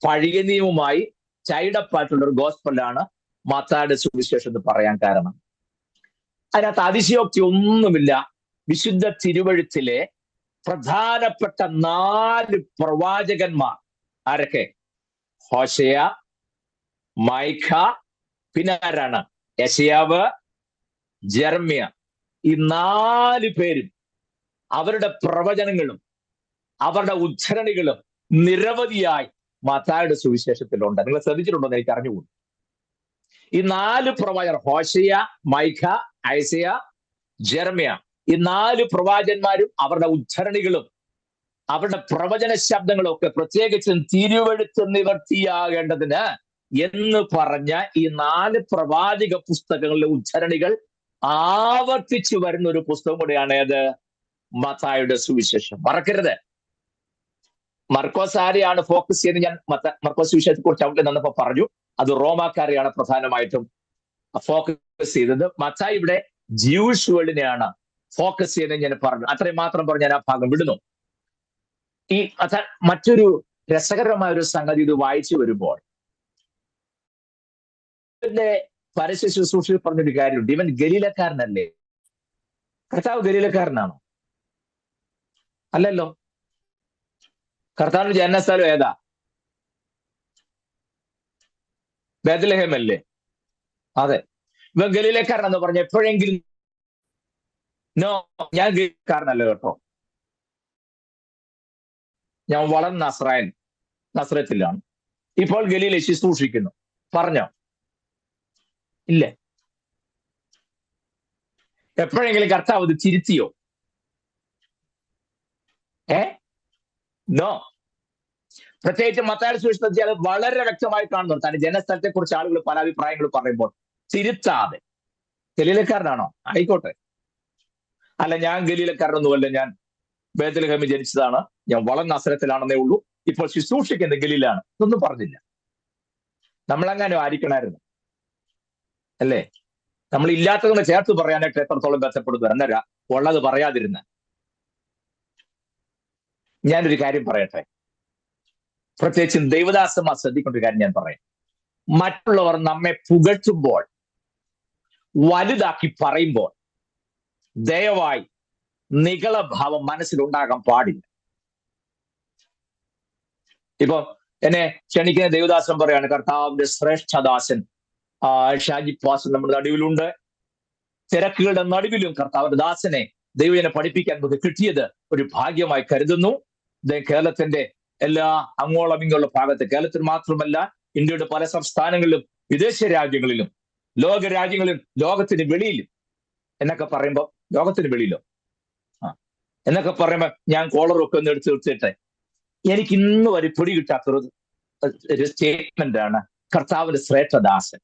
പഴയ നിയമവുമായി tied up ആയിട്ടുള്ള ഒരു ഗോസ്പലാണ് മത്തായിയുടെ സുവിശേഷം എന്ന് പറയാൻ കാരണം? അതിനകത്ത് അതിശയോക്തി ഒന്നുമില്ല. വിശുദ്ധ തിരുവഴുത്തിലെ പ്രധാനപ്പെട്ട 4 പ്രവാചകന്മാർ ആരൊക്കെ? ഹോശയ, മൈഖ, പിന്നെ ആരാണ്? യെശയ്യാവ്, ജെറമ്യ. ഈ 4 പേരും അവരുടെ പ്രവചനങ്ങളും അവരുടെ ഉദ്ധരണികളും നിരവധിയായി മത്തായിയുടെ സുവിശേഷത്തിലുണ്ട്. നിങ്ങൾ ശ്രദ്ധിച്ചിട്ടുണ്ടോ എന്ന് എനിക്ക് അറിഞ്ഞുകൂടും. ഈ 4 പ്രവാചകർ, ഹോശയ, മൈഖ, ഐസയ, ജെറമ്യ, ഈ 4 പ്രവാചകന്മാരും അവരുടെ ഉദ്ധരണികളും അവരുടെ പ്രവചന ശബ്ദങ്ങളും ഒക്കെ പ്രത്യേകിച്ചും തിരുവെഴുത്ത് നിവർത്തിയാകേണ്ടതിന് എന്ന് പറഞ്ഞ ഈ 4 പ്രവാചക പുസ്തകങ്ങളിലെ ഉദ്ധരണികൾ ആവർത്തിച്ചു വരുന്ന ഒരു പുസ്തകം കൂടെയാണ് ഏത്? മത്തായിയുടെ സുവിശേഷം. മറക്കരുത്. മർക്കോസ് ആരെയാണ് ഫോക്കസ് ചെയ്ത് ഞാൻ മർക്കോസ് സുവിശേഷത്തെ കുറിച്ച് അവിടെ നിന്നപ്പോ പറഞ്ഞു. അത് റോമാക്കാരെയാണ് പ്രധാനമായിട്ടും ഫോക്കസ് ചെയ്തത്. മത്തായി ഇവിടെ ജ്യൂഷ് വേൾഡിനെയാണ് ഫോക്കസ് ചെയ്തത് ഞാൻ പറഞ്ഞു. അത്രയും മാത്രം പറഞ്ഞ് ഞാൻ ആ ഭാഗം വിടുന്നു. ഈ മറ്റൊരു രസകരമായ ഒരു സംഗതി ഇത് വായിച്ചു വരുമ്പോൾ പരസ്യ ശുശ്രൂഷയിൽ പറഞ്ഞൊരു കാര്യമുണ്ട്. ഇവൻ ഗലീലക്കാരനല്ലേ? കർത്താവ് ഗലീലക്കാരനാണോ? അല്ലല്ലോ. കർത്താവിന്റെ ജനനസ്ഥലം ഏതാ? ബേത്ലഹേം അല്ലേ? അതെ. ഇവൻ ഗലീലക്കാരനെന്ന് പറഞ്ഞ എപ്പോഴെങ്കിലും നോ, ഞാൻ ഗലീലക്കാരനല്ല കേട്ടോ, ഞാൻ വളർന്ന നസ്രത്തിലാണ്, ഇപ്പോൾ ഗലീലെ ശുശ്രൂഷിക്കുന്നു പറഞ്ഞോ? ഇല്ല. എപ്പോഴെങ്കിലും കർത്താവ് ഇത് തിരുത്തിയോ? നോ. പ്രത്യേകിച്ച് മത്തായിയുടെ സുവിശേഷത്തിൽ അത് വളരെ വ്യക്തമായി കാണുന്നുണ്ട്. തന്റെ ജനസ്ഥലത്തെ കുറിച്ച് ആളുകൾ പല അഭിപ്രായങ്ങൾ പറയുമ്പോൾ തിരുത്താതെ. ഗലീലക്കാരനാണോ? ആയിക്കോട്ടെ. അല്ല, ഞാൻ ഗലീലക്കാരനൊന്നുമല്ല, ഞാൻ ബേത്ലഹേമിൽ ജനിച്ചതാണ്, ഞാൻ വളർന്ന നസ്രത്തിലാണെന്നേ ഉള്ളൂ, ഇപ്പോൾ ശുശ്രൂഷിക്കുന്ന ഗലീലാണ്, ഇതൊന്നും പറഞ്ഞില്ല. നമ്മളങ്ങനെ ആയിരിക്കണമായിരുന്നു അല്ലേ? നമ്മൾ ഇല്ലാത്തതിനെ ചേർത്ത് പറയാനായിട്ട് എത്രത്തോളം ബന്ധപ്പെടുന്നു എന്നല്ല, ഉള്ളത് പറയാതിരുന്ന. ഞാനൊരു കാര്യം പറയട്ടെ, പ്രത്യേകിച്ചും ദൈവദാസന്മാർ ശ്രദ്ധിക്കേണ്ട ഒരു കാര്യം ഞാൻ പറയാം. മറ്റുള്ളവർ നമ്മെ പുകഴ്ത്തുമ്പോൾ, വലുതാക്കി പറയുമ്പോൾ ദയവായി നിഗളഭാവം മനസ്സിലുണ്ടാകാൻ പാടില്ല. ഇപ്പൊ എന്നെ ക്ഷണിക്കുന്ന ദൈവദാസൻ പറയാണ്, കർത്താവിന്റെ ശ്രേഷ്ഠദാസൻ ഷാജി പാസ്റ്റർ നമ്മുടെ നടുവിലുണ്ട്. തിരക്കുകളുടെ നടുവിലും കർത്താവിന്റെ ദാസനെ ദൈവജനെ പഠിപ്പിക്കാൻ നമുക്ക് കിട്ടിയത് ഒരു ഭാഗ്യമായി കരുതുന്നു. കേരളത്തിന്റെ എല്ലാ അങ്ങോളം ഇങ്ങോളം ഭാഗത്ത്, കേരളത്തിൽ മാത്രമല്ല ഇന്ത്യയുടെ പല സംസ്ഥാനങ്ങളിലും വിദേശ രാജ്യങ്ങളിലും ലോക രാജ്യങ്ങളിലും ലോകത്തിന് വെളിയിലും എന്നൊക്കെ പറയുമ്പോൾ ലോകത്തിന് വെളിയിലോ? ആ എന്നൊക്കെ പറയുമ്പോ ഞാൻ കോളറൊക്കെ ഒന്ന് എടുത്ത് തീർച്ചിട്ടെ എനിക്ക് ഇന്ന് വരെ പിടി കിട്ടാത്തൊരു സ്റ്റേറ്റ്മെന്റ് ആണ് കർത്താവിന്റെ ശ്രേഷ്ഠദാസൻ.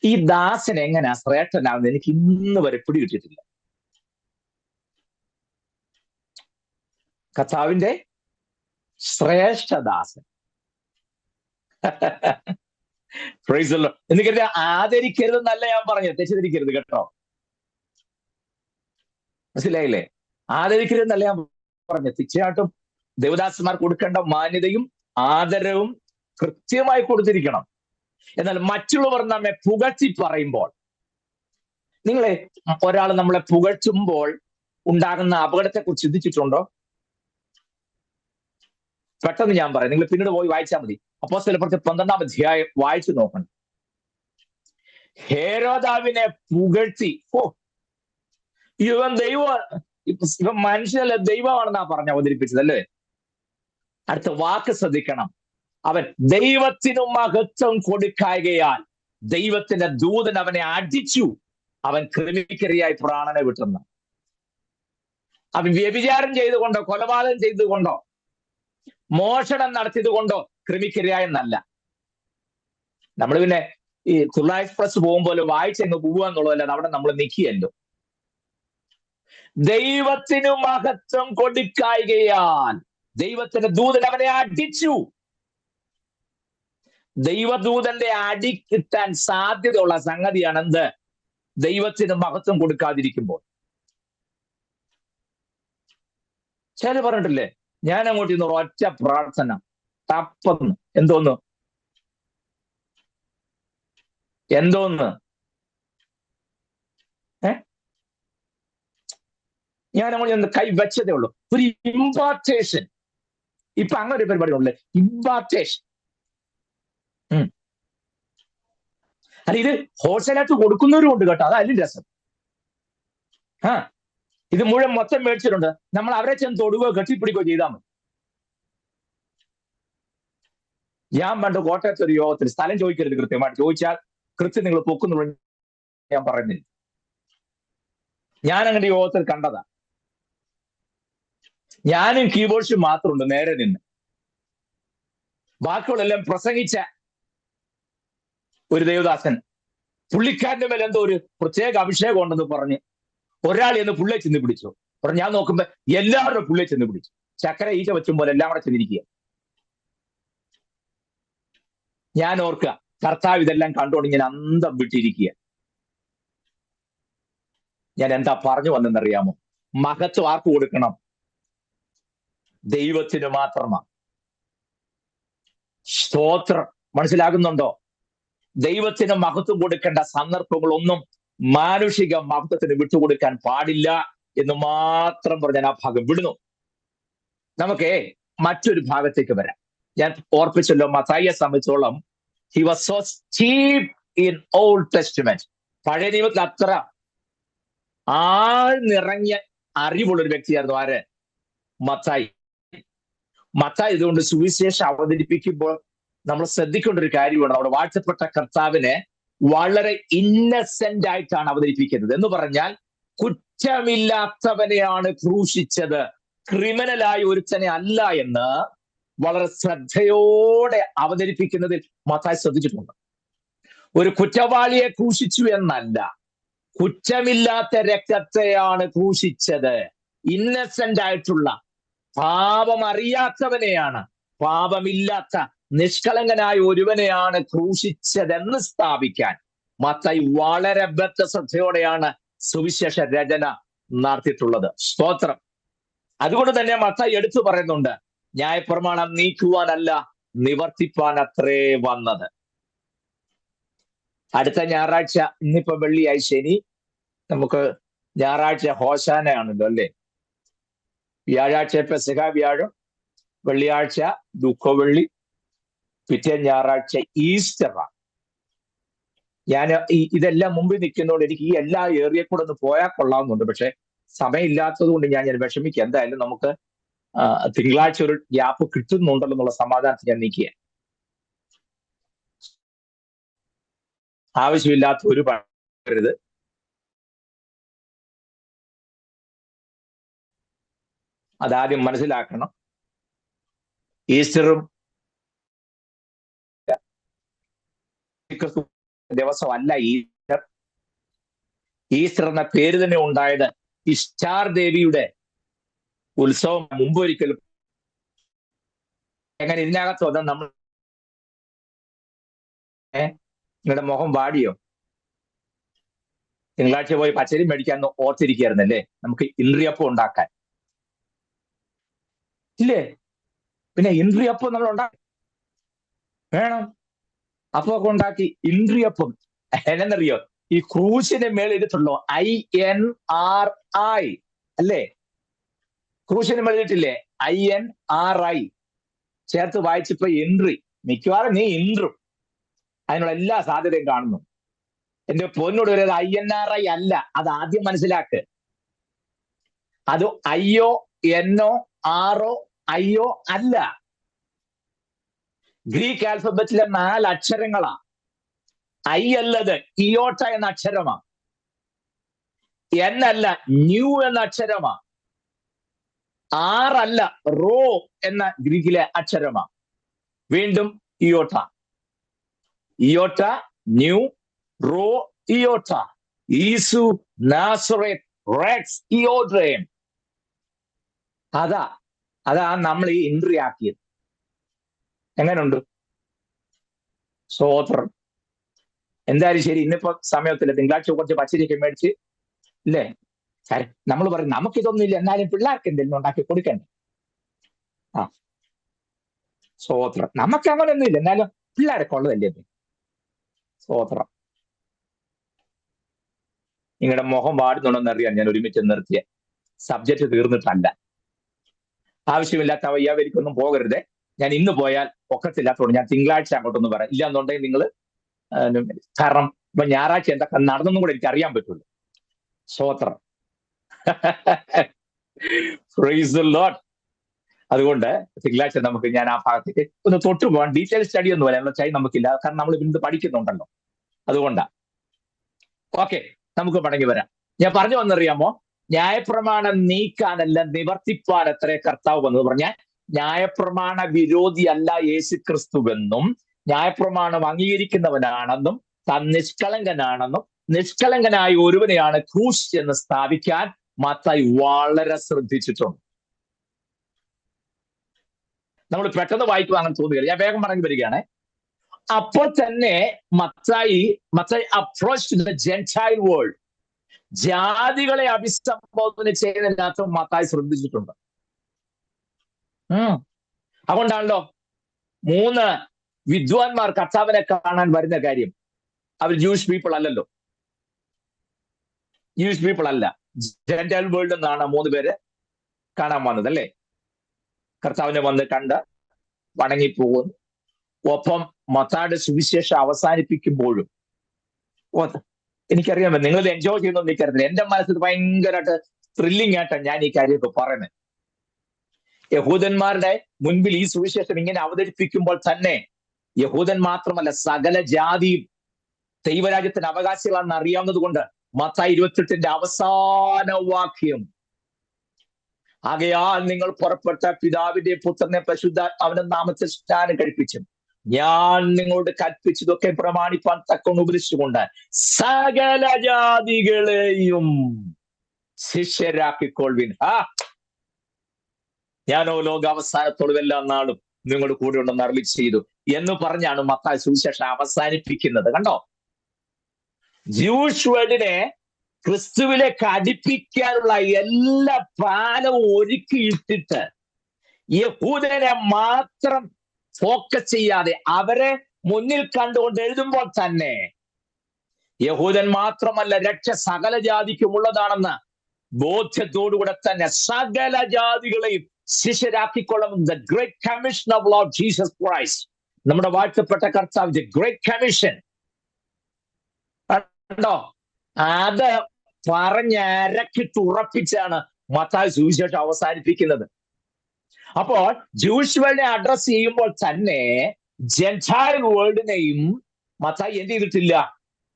ഈ ദാസൻ എങ്ങനെയാ ശ്രേഷ്ഠനാകുന്നത് എനിക്ക് ഇന്ന് വരെ പിടി കിട്ടിയിട്ടില്ല. കർത്താവിന്റെ ശ്രേഷ്ഠദാസൻ എന്ന് കരുതി ആദരിക്കരുതെന്നല്ല ഞാൻ പറഞ്ഞത്, തെറ്റിദ്ധരിക്കരുത് കേട്ടോ. മനസ്സിലായില്ലേ? ആദരിക്കരുതെന്നല്ല ഞാൻ പറഞ്ഞത്. തീർച്ചയായിട്ടും ദേവദാസന്മാർ കൊടുക്കേണ്ട മാന്യതയും ആദരവും കൃത്യമായി കൊടുത്തിരിക്കണം. എന്നാൽ മറ്റുള്ളവർ നമ്മെ പുകഴ്ത്തി പറയുമ്പോൾ, നിങ്ങളെ ഒരാൾ നമ്മളെ പുകഴ്ത്തുമ്പോൾ ഉണ്ടാകുന്ന അപകടത്തെ കുറിച്ച് ചിന്തിച്ചിട്ടുണ്ടോ? പെട്ടെന്ന് ഞാൻ പറയാം, നിങ്ങൾ പിന്നീട് പോയി വായിച്ചാൽ മതി. അപ്പോസ്തലപ്രവൃത്തി 12-ാം അധ്യായം വായിച്ചു നോക്കണം. ഹേരോദാവിനെ പുകഴ്ത്തി, ഇവൻ മനുഷ്യനല്ല ദൈവമാണെന്നാ പറഞ്ഞ് അവതരിപ്പിച്ചത് അല്ലേ? അടുത്ത വാക്ക് ശ്രദ്ധിക്കണം. അവൻ ദൈവത്തിനു മഹത്വം കൊടുക്കായകയാൽ ദൈവത്തിന്റെ ദൂതൻ അവനെ അടിച്ചു, അവൻ കൃമിക്കരിയായി പ്രാണനെ വിട്ടുന്നു. അവൻ വ്യഭിചാരം ചെയ്തുകൊണ്ടോ കൊലപാതകം ചെയ്തുകൊണ്ടോ മോഷണം നടത്തിയത് കൊണ്ടോ കൃമിക്കരിയായെന്നല്ല. നമ്മൾ പിന്നെ ഈ തുള്ള എക്സ്പ്രസ് പോകുമ്പോൾ വായിച്ചെങ്ങ് പോവുക എന്നുള്ളതല്ല, അവിടെ നമ്മൾ നിൽക്കുകയല്ലോ. ദൈവത്തിനു മഹത്വം കൊടുക്കായകയാൽ ദൈവത്തിന്റെ ദൂതൻ അവനെ അടിച്ചു. ദൈവദൂതന്റെ അടി കിട്ടാൻ സാധ്യതയുള്ള സംഗതിയാണ് എന്ത്? ദൈവത്തിന് മഹത്വം കൊടുക്കാതിരിക്കുമ്പോൾ. ചില പറഞ്ഞിട്ടില്ലേ, ഞാൻ അങ്ങോട്ട് ഇന്ന് ഒറ്റ പ്രാർത്ഥന തപ്പന്ന് എന്തോന്ന് ഞാൻ അങ്ങോട്ട് കൈ വെച്ചതേ ഉള്ളൂ. ഒരു ഇമ്പാർട്ടേഷൻ. ഇപ്പൊ അങ്ങനെ ഒരു പരിപാടി ഉള്ളേ, ഇമ്പാർട്ടേഷൻ. അല്ല, ഇത് ഹോൾസെയിലായിട്ട് കൊടുക്കുന്നവരും ഉണ്ട് കേട്ടോ, അതല്ല രസം. ഇത് മുഴുവൻ മൊത്തം മേടിച്ചിട്ടുണ്ട്, നമ്മൾ അവരെ ചെന്ന് തൊടുകയോ കെട്ടിപ്പിടിക്കുകയോ ചെയ്താൽ മതി. ഞാൻ പണ്ട് കോട്ടയത്ത് ഒരു യോഗത്തിൽ, സ്ഥലം ചോദിക്കരുത്, കൃത്യമായിട്ട് ചോദിച്ചാൽ കൃത്യം നിങ്ങൾ പൊക്കുന്നുള്ള ഞാൻ പറയുന്നില്ല. ഞാൻ അങ്ങനെ യോഗത്തിൽ കണ്ടതാ. ഞാനും കീബോർഡ്സും മാത്രമുണ്ട് നേരെ നിന്ന്, ബാക്കിയുള്ളെല്ലാം പ്രസംഗിച്ച ഒരു ദേവദാസൻ. പുള്ളിക്കാരന്റെ മേലെ എന്തോ ഒരു പ്രത്യേക അഭിഷേകം ഉണ്ടെന്ന് പറഞ്ഞ് ഒരാൾ എന്ന് പുള്ളിയെ ചെന്ന് പിടിച്ചു. പറഞ്ഞു, ഞാൻ നോക്കുമ്പോ എല്ലാവരുടെ പുള്ളിയെ ചെന്ന് പിടിച്ചു. ചക്കര ഈച്ച വെച്ചും പോലെ എല്ലാം കൂടെ ചെന്നിരിക്കുക. ഞാൻ ഓർക്കുക, കർത്താവ് ഇതെല്ലാം കണ്ടുകൊണ്ട് ഞാൻ അന്തം വിട്ടിരിക്കുക. ഞാൻ എന്താ പറഞ്ഞു വന്നെന്നറിയാമോ? മഹത്വം ആർക്ക് കൊടുക്കണം? ദൈവത്തിന് മാത്രമാണ്. സ്തോത്രം. മനസ്സിലാകുന്നുണ്ടോ? ദൈവത്തിന് മഹത്വം കൊടുക്കേണ്ട സന്ദർഭങ്ങളൊന്നും മാനുഷിക മഹത്വത്തിന് വിട്ടുകൊടുക്കാൻ പാടില്ല എന്ന് മാത്രം പറഞ്ഞ് ഞാൻ ആ ഭാഗം വിടുന്നു. നമുക്ക് മറ്റൊരു ഭാഗത്തേക്ക് വരാം. ഞാൻ ഓർപ്പിച്ചല്ലോ, മത്തായിയെ സംബന്ധിച്ചോളം he was so steeped in Old Testament. പഴയ നിയമത്തിൽ അത്ര ആഴ്ന്നിറങ്ങിയ അറിവുള്ളൊരു വ്യക്തിയായിരുന്നു ആര്? മത്തായി. മത്തായി ഇതുകൊണ്ട് സുവിശേഷം അവതരിപ്പിക്കുമ്പോൾ നമ്മൾ ശ്രദ്ധിക്കേണ്ട ഒരു കാര്യമാണ്, അവിടെ വാഴ്ത്തപ്പെട്ട കർത്താവിനെ വളരെ ഇന്നസെന്റ് ആയിട്ടാണ് അവതരിപ്പിക്കുന്നത്. എന്ന് പറഞ്ഞാൽ കുറ്റമില്ലാത്തവനെയാണ് ക്രൂശിച്ചത്, ക്രിമിനലായ ഒരുത്തനെ അല്ല എന്ന് വളരെ ശ്രദ്ധയോടെ അവതരിപ്പിക്കുന്നതിൽ മത്തായി ശ്രദ്ധിച്ചിട്ടുണ്ട്. ഒരു കുറ്റവാളിയെ ക്രൂശിച്ചു എന്നല്ല, കുറ്റമില്ലാത്ത രക്തത്തെയാണ് ക്രൂശിച്ചത്. ഇന്നസെന്റ് ആയിട്ടുള്ള, പാപം അറിയാത്തവനെയാണ്, പാപമില്ലാത്ത നിഷ്കളങ്കനായ ഒരുവനെയാണ് ക്രൂശിച്ചതെന്ന് സ്ഥാപിക്കാൻ മത്തായി വളരെ ബദ്ധശ്രദ്ധയോടെയാണ് സുവിശേഷ രചന നടത്തിയിട്ടുള്ളത്. സ്തോത്രം. അതുകൊണ്ട് തന്നെ മത്തായി എടുത്തു പറയുന്നുണ്ട്, ന്യായപ്രമാണം നീക്കുവാനല്ല നിവർത്തിപ്പാൻ അത്രേ വന്നത്. അടുത്ത ഞായറാഴ്ച, ഇന്നിപ്പോ വെള്ളിയായി, ശനി, നമുക്ക് ഞായറാഴ്ച ഹോശാനയാണല്ലോ അല്ലേ? വ്യാഴാഴ്ച പെസഹ വ്യാഴം, വെള്ളിയാഴ്ച ദുഃഖവെള്ളി, പിറ്റേ ഞായറാഴ്ച ഈസ്റ്ററാണ്. ഞാൻ ഇതെല്ലാം മുമ്പിൽ നിൽക്കുന്നതുകൊണ്ട് എനിക്ക് ഈ എല്ലാ ഏറിയ കൂടെ ഒന്ന് പോയാൽ കൊള്ളാവുന്നുണ്ട്. പക്ഷെ സമയമില്ലാത്തത് കൊണ്ട് ഞാൻ വിഷമിക്കുക. എന്തായാലും നമുക്ക് തിങ്കളാഴ്ച ഒരു ഗ്യാപ്പ് കിട്ടുന്നുണ്ടല്ലോ എന്നുള്ള സമാധാനത്തിൽ ഞാൻ നിൽക്കുക. ആവശ്യമില്ലാത്ത ഒരു പഴരുത്. അതാദ്യം മനസ്സിലാക്കണം. ഈസ്റ്ററും ദിവസമല്ല ഈസ്റ്റർ. ഈസ്റ്റർ എന്ന പേര് തന്നെ ഉണ്ടായത് ഇസ്റ്റാർ ദേവിയുടെ ഉത്സവം മുമ്പ് ഒരിക്കലും. എങ്ങനെ ഇതിനകത്ത് വന്ന് നമ്മൾ നിങ്ങളുടെ മുഖം വാടിയോ? തിങ്കളാഴ്ച പോയി പച്ചരി മേടിക്കാൻ ഓർത്തിരിക്കുകയായിരുന്നല്ലേ നമുക്ക് ഇൻട്രിയപ്പം ഉണ്ടാക്കാൻ, ഇല്ലേ? പിന്നെ ഇൻട്രിയപ്പം നമ്മൾ ഉണ്ടാക്കി വേണം. അപ്പൊക്കെ ഉണ്ടാക്കി ഇൻട്രിയപ്പം എന്നറിയോ? ഈ ക്രൂശിന്റെ മേളിൽ എഴുതിയിട്ടുള്ളോ INRI അല്ലേ? ക്രൂശിന് മേളിട്ടില്ലേ INRI ചേർത്ത് വായിച്ചപ്പോ ഇൻട്രി. മിക്കവാറും നീ ഇൻട്രും അതിനുള്ള എല്ലാ സാധ്യതയും കാണുന്നു. എന്റെ പൊന്നോട് വരെ INRI അല്ല, അത് ആദ്യം മനസ്സിലാക്ക്. അത് IONO അല്ല. ഗ്രീക്ക് ആൽഫബറ്റിലെ 4 അക്ഷരങ്ങളാ. I അല്ലത് ഇയോട്ട എന്ന അക്ഷരമാ. N അല്ല ന്യൂ എന്ന അക്ഷരമാ. R അല്ല റോ എന്ന ഗ്രീക്കിലെ അക്ഷരമാ. വീണ്ടും iota, iota, nu, rho, iota. ഈസു, നാസറേത്ത്, റെക്സ്, ഇയോഡ്രേം. അതാ നമ്മൾ ഈ ഇൻട്രി ആക്കിയത്. എങ്ങനെയുണ്ട്? സ്വോത്രം. എന്തായാലും ശരി, ഇന്നിപ്പോ സമയത്തില്ല. തിങ്കളാഴ്ച കുറച്ച് പച്ചരിയൊക്കെ മേടിച്ച് ഇല്ലേ? നമ്മൾ പറയും നമുക്കിതൊന്നുമില്ല, എന്നാലും പിള്ളേർക്ക് എന്തെങ്കിലും ഉണ്ടാക്കി കൊടുക്കണ്ടേ? സ്വോത്രം. നമുക്ക് അങ്ങനെയൊന്നും ഇല്ല, എന്നാലും പിള്ളേരൊക്കെ ഉള്ളതല്ലേ? സ്വോത്രം. നിങ്ങളുടെ മുഖം വാടുന്നുണ്ടെന്നറിയാൻ ഞാൻ ഒരുമിച്ച് നിർത്തിയ സബ്ജക്റ്റ് തീർന്നിട്ടല്ല. ആവശ്യമില്ലാത്ത വയ്യാവരിക്കൊന്നും പോകരുത്. ഞാൻ ഇന്ന് പോയാൽ ഒക്കത്തില്ലാത്തതുകൊണ്ട് ഞാൻ തിങ്കളാഴ്ച അങ്ങോട്ടൊന്നും പറയാം. ഇല്ല എന്നുണ്ടെങ്കിൽ നിങ്ങൾ, കാരണം ഇപ്പൊ ഞായറാഴ്ച എന്തൊക്കെ നടന്നെന്നും കൂടെ എനിക്ക് അറിയാൻ പറ്റുള്ളൂ. സ്വോത്രം. Praise the Lord. അതുകൊണ്ട് തിങ്കളാഴ്ച നമുക്ക് ഞാൻ ആ ഭാഗത്തേക്ക് ഒന്ന് തൊട്ടു പോകാൻ. ഡീറ്റെയിൽ സ്റ്റഡി ഒന്നും അല്ല ചൈ നമുക്കില്ല, കാരണം നമ്മൾ ഇന്ന് പഠിക്കുന്നുണ്ടല്ലോ. അതുകൊണ്ടാ. ഓക്കെ, നമുക്ക് മടങ്ങി വരാം. ഞാൻ പറഞ്ഞു വന്നറിയാമോ? ന്യായപ്രമാണം നീക്കാനല്ല നിവർത്തിപ്പാൻ അത്രേ കർത്താവ് വന്നത്. പറഞ്ഞാൽ ന്യായപ്രമാണ വിരോധിയല്ല യേശുക്രിസ്തുവെന്നും ന്യായപ്രമാണം അംഗീകരിക്കുന്നവനാണെന്നും താൻ നിഷ്കളങ്കനാണെന്നും നിഷ്കളങ്കനായ ഒരുവനെയാണ് ക്രൂശ് എന്ന് സ്ഥാപിക്കാൻ മത്തായി വളരെ ശ്രദ്ധിച്ചിട്ടുണ്ട്. നമ്മൾ പെട്ടെന്ന് വായിക്കുക അങ്ങനെ തോന്നുകയില്ല. ഞാൻ വേഗം പറഞ്ഞു വരികയാണ്. അപ്പോൾ തന്നെ Mathai approached the Gentile world. ജാതികളെ അഭിസംബോധന ചെയ്യുന്നതിനകത്ത് മത്തായി ശ്രദ്ധിച്ചിട്ടുണ്ട്. അതുകൊണ്ടാണല്ലോ 3 വിദ്വാൻമാർ കർത്താവിനെ കാണാൻ വരുന്ന കാര്യം. അവർ ജൂയിഷ് പീപ്പിൾ അല്ലല്ലോ, ജൂയിഷ് പീപ്പിൾ അല്ല, ജെന്റൈൽ വേൾഡ് എന്നാണ് 3 പേര് കാണാൻ വന്നത് അല്ലേ? കർത്താവിനെ വന്ന് കണ്ട് വണങ്ങിപ്പോകുന്നു. ഒപ്പം മത്തായിയുടെ സുവിശേഷം അവസാനിപ്പിക്കുമ്പോഴും എനിക്കറിയാമോ നിങ്ങൾ എൻജോയ് ചെയ്യുന്നൊന്നും എനിക്കറിയില്ല. എന്റെ മനസ്സിൽ ഭയങ്കരമായിട്ട് ത്രില്ലിംഗ് ആയിട്ടാണ് ഞാൻ ഈ കാര്യമൊക്കെ പറയുന്നത്. യഹൂദന്മാരുടെ മുൻപിൽ ഈ സുവിശേഷം ഇങ്ങനെ അവതരിപ്പിക്കുമ്പോൾ തന്നെ യഹൂദൻ മാത്രമല്ല സകല ജാതിയും ദൈവരാജ്യത്തിന് അവകാശികളാണെന്ന് അറിയാവുന്നത് കൊണ്ട് മത്തായി 28 അവസാന വാക്യം, ആകയാൽ നിങ്ങൾ പുറപ്പെട്ട പിതാവിന്റെ പുത്രനെ പരിശുദ്ധാത്മാവിന്റെ നാമത്തിൽ സ്നാനം കഴിപ്പിച്ചും ഞാൻ നിങ്ങളോട് കൽപ്പിച്ചതൊക്കെ പ്രമാണിപ്പാൻ തക്കൊണ്ട് ഉപദേശിച്ചുകൊണ്ട് സകല ജാതികളെയും ശിഷ്യരാക്കിക്കൊള്ളുവിൻ. ഞാനോ ലോകാവസാനത്തോളം എല്ലാ നാളും നിങ്ങളുടെ കൂടെ ഉണ്ടെന്ന് അരുളി ചെയ്തു എന്ന് പറഞ്ഞാണ് മത്തായി സുവിശേഷം അവസാനിപ്പിക്കുന്നത്. കണ്ടോ? ജൂയിഷ് വേൾഡിനെ ക്രിസ്തുവിലേക്ക് അടുപ്പിക്കാനുള്ള എല്ലാ പാലവും ഒരുക്കിയിട്ടിട്ട് യഹൂദനെ മാത്രം ഫോക്കസ് ചെയ്യാതെ അവരെ മുന്നിൽ കണ്ടുകൊണ്ട് എഴുതുമ്പോൾ തന്നെ യഹൂദൻ മാത്രമല്ല രക്ഷ സകല ജാതിക്കും ഉള്ളതാണെന്ന് ബോധ്യത്തോടുകൂടെ തന്നെ സകല ജാതികളെയും ശിഷ്യരാക്കിക്കൊള്ളും. The great commission of Lord Jesus Christ, നമ്മുടെ വാഴ്ത്തപ്പെട്ട കർത്താവ്, ദ ഗ്രേറ്റ് കമ്മീഷൻ. കണ്ടോ? അത് പറഞ്ഞരക്കിട്ടുറപ്പിച്ചാണ് മത്തായി സുവിശേഷം അവസാനിപ്പിക്കുന്നത്. അപ്പോൾ ജൂയിഷ് വേൾഡിനെ അഡ്രസ് ചെയ്യുമ്പോൾ തന്നെ ജെന്റൈൽ വേൾഡിനെയും മത്തായി എന്ത് ചെയ്തിട്ടില്ല?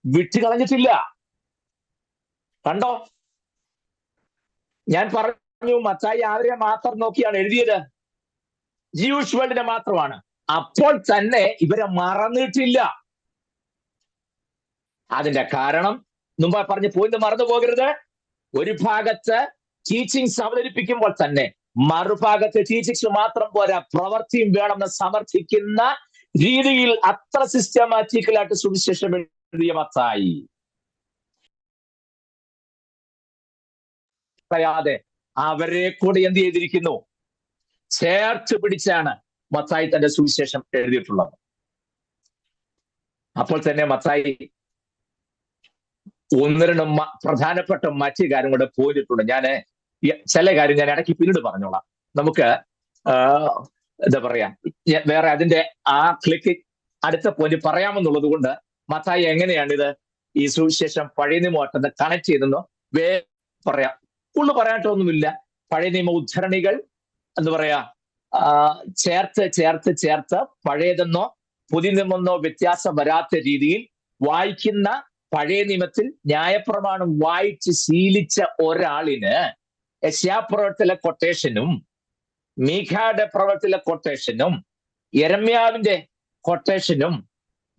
വിട്ടുകളഞ്ഞിട്ടില്ല. കണ്ടോ? ഞാൻ മത്തായി ആരെ മാത്രം നോക്കിയാണ് എഴുതിയത്? ജൂയിഷ് വേൾഡിനെ മാത്രമാണ്. അപ്പോൾ തന്നെ ഇവരെ മറന്നിട്ടില്ല. അതിന്റെ കാരണം മുമ്പ് പറഞ്ഞ പോയിന്റ് മറന്നു പോകരുത്. ഒരു ഭാഗത്ത് ടീച്ചിങ്സ് അവതരിപ്പിക്കുമ്പോൾ തന്നെ മറുഭാഗത്ത് ടീച്ചിങ്സ് മാത്രം പോരാ, പ്രവൃത്തിയും വേണമെന്ന് സമർത്ഥിക്കുന്ന രീതിയിൽ അത്ര സിസ്റ്റമാറ്റിക്കലായിട്ട് സുവിശേഷം എഴുതിയ മത്തായി പറയാതെ അവരെ കൂടി എന്ത് ചെയ്തിരിക്കുന്നു? ചേർത്ത് പിടിച്ചാണ് മത്തായി തന്റെ സുവിശേഷം എഴുതിയിട്ടുള്ളത്. അപ്പോൾ തന്നെ മത്തായി ഒന്ന് രണ്ട് പ്രധാനപ്പെട്ട മറ്റു കാര്യം കൂടെ പോയിട്ടുണ്ട്. ഞാൻ ചില കാര്യം ഞാൻ ഇടയ്ക്ക് പിന്നീട് പറഞ്ഞോളാം. നമുക്ക് എന്താ പറയാ, വേറെ അതിന്റെ ആ ക്ലിക്ക് അടുത്ത പോയിന്റ് പറയാമെന്നുള്ളത് കൊണ്ട് മത്തായി എങ്ങനെയാണിത് ഈ സുവിശേഷം പഴയ നിയമമായിട്ടൊന്ന് കണക്ട് ചെയ്തെന്നോ പറയാം. ഉള്ളു പറയാനായിട്ടൊന്നുമില്ല. പഴയ നിയമ ഉദ്ധരണികൾ എന്താ പറയാ ചേർത്ത് ചേർത്ത് ചേർത്ത് പഴയതെന്നോ പുതിയ നിയമമെന്നോ വ്യത്യാസം വരാത്ത രീതിയിൽ വായിക്കുന്ന, പഴയ നിയമത്തിൽ ന്യായപ്രമാണം വായിച്ച് ശീലിച്ച ഒരാളിന് യെശയ്യാപ്രവചനത്തിലെ കൊട്ടേഷനും മീഖയുടെ പ്രവചനത്തിലെ കൊട്ടേഷനും യെരമ്യാവിന്റെ കൊട്ടേഷനും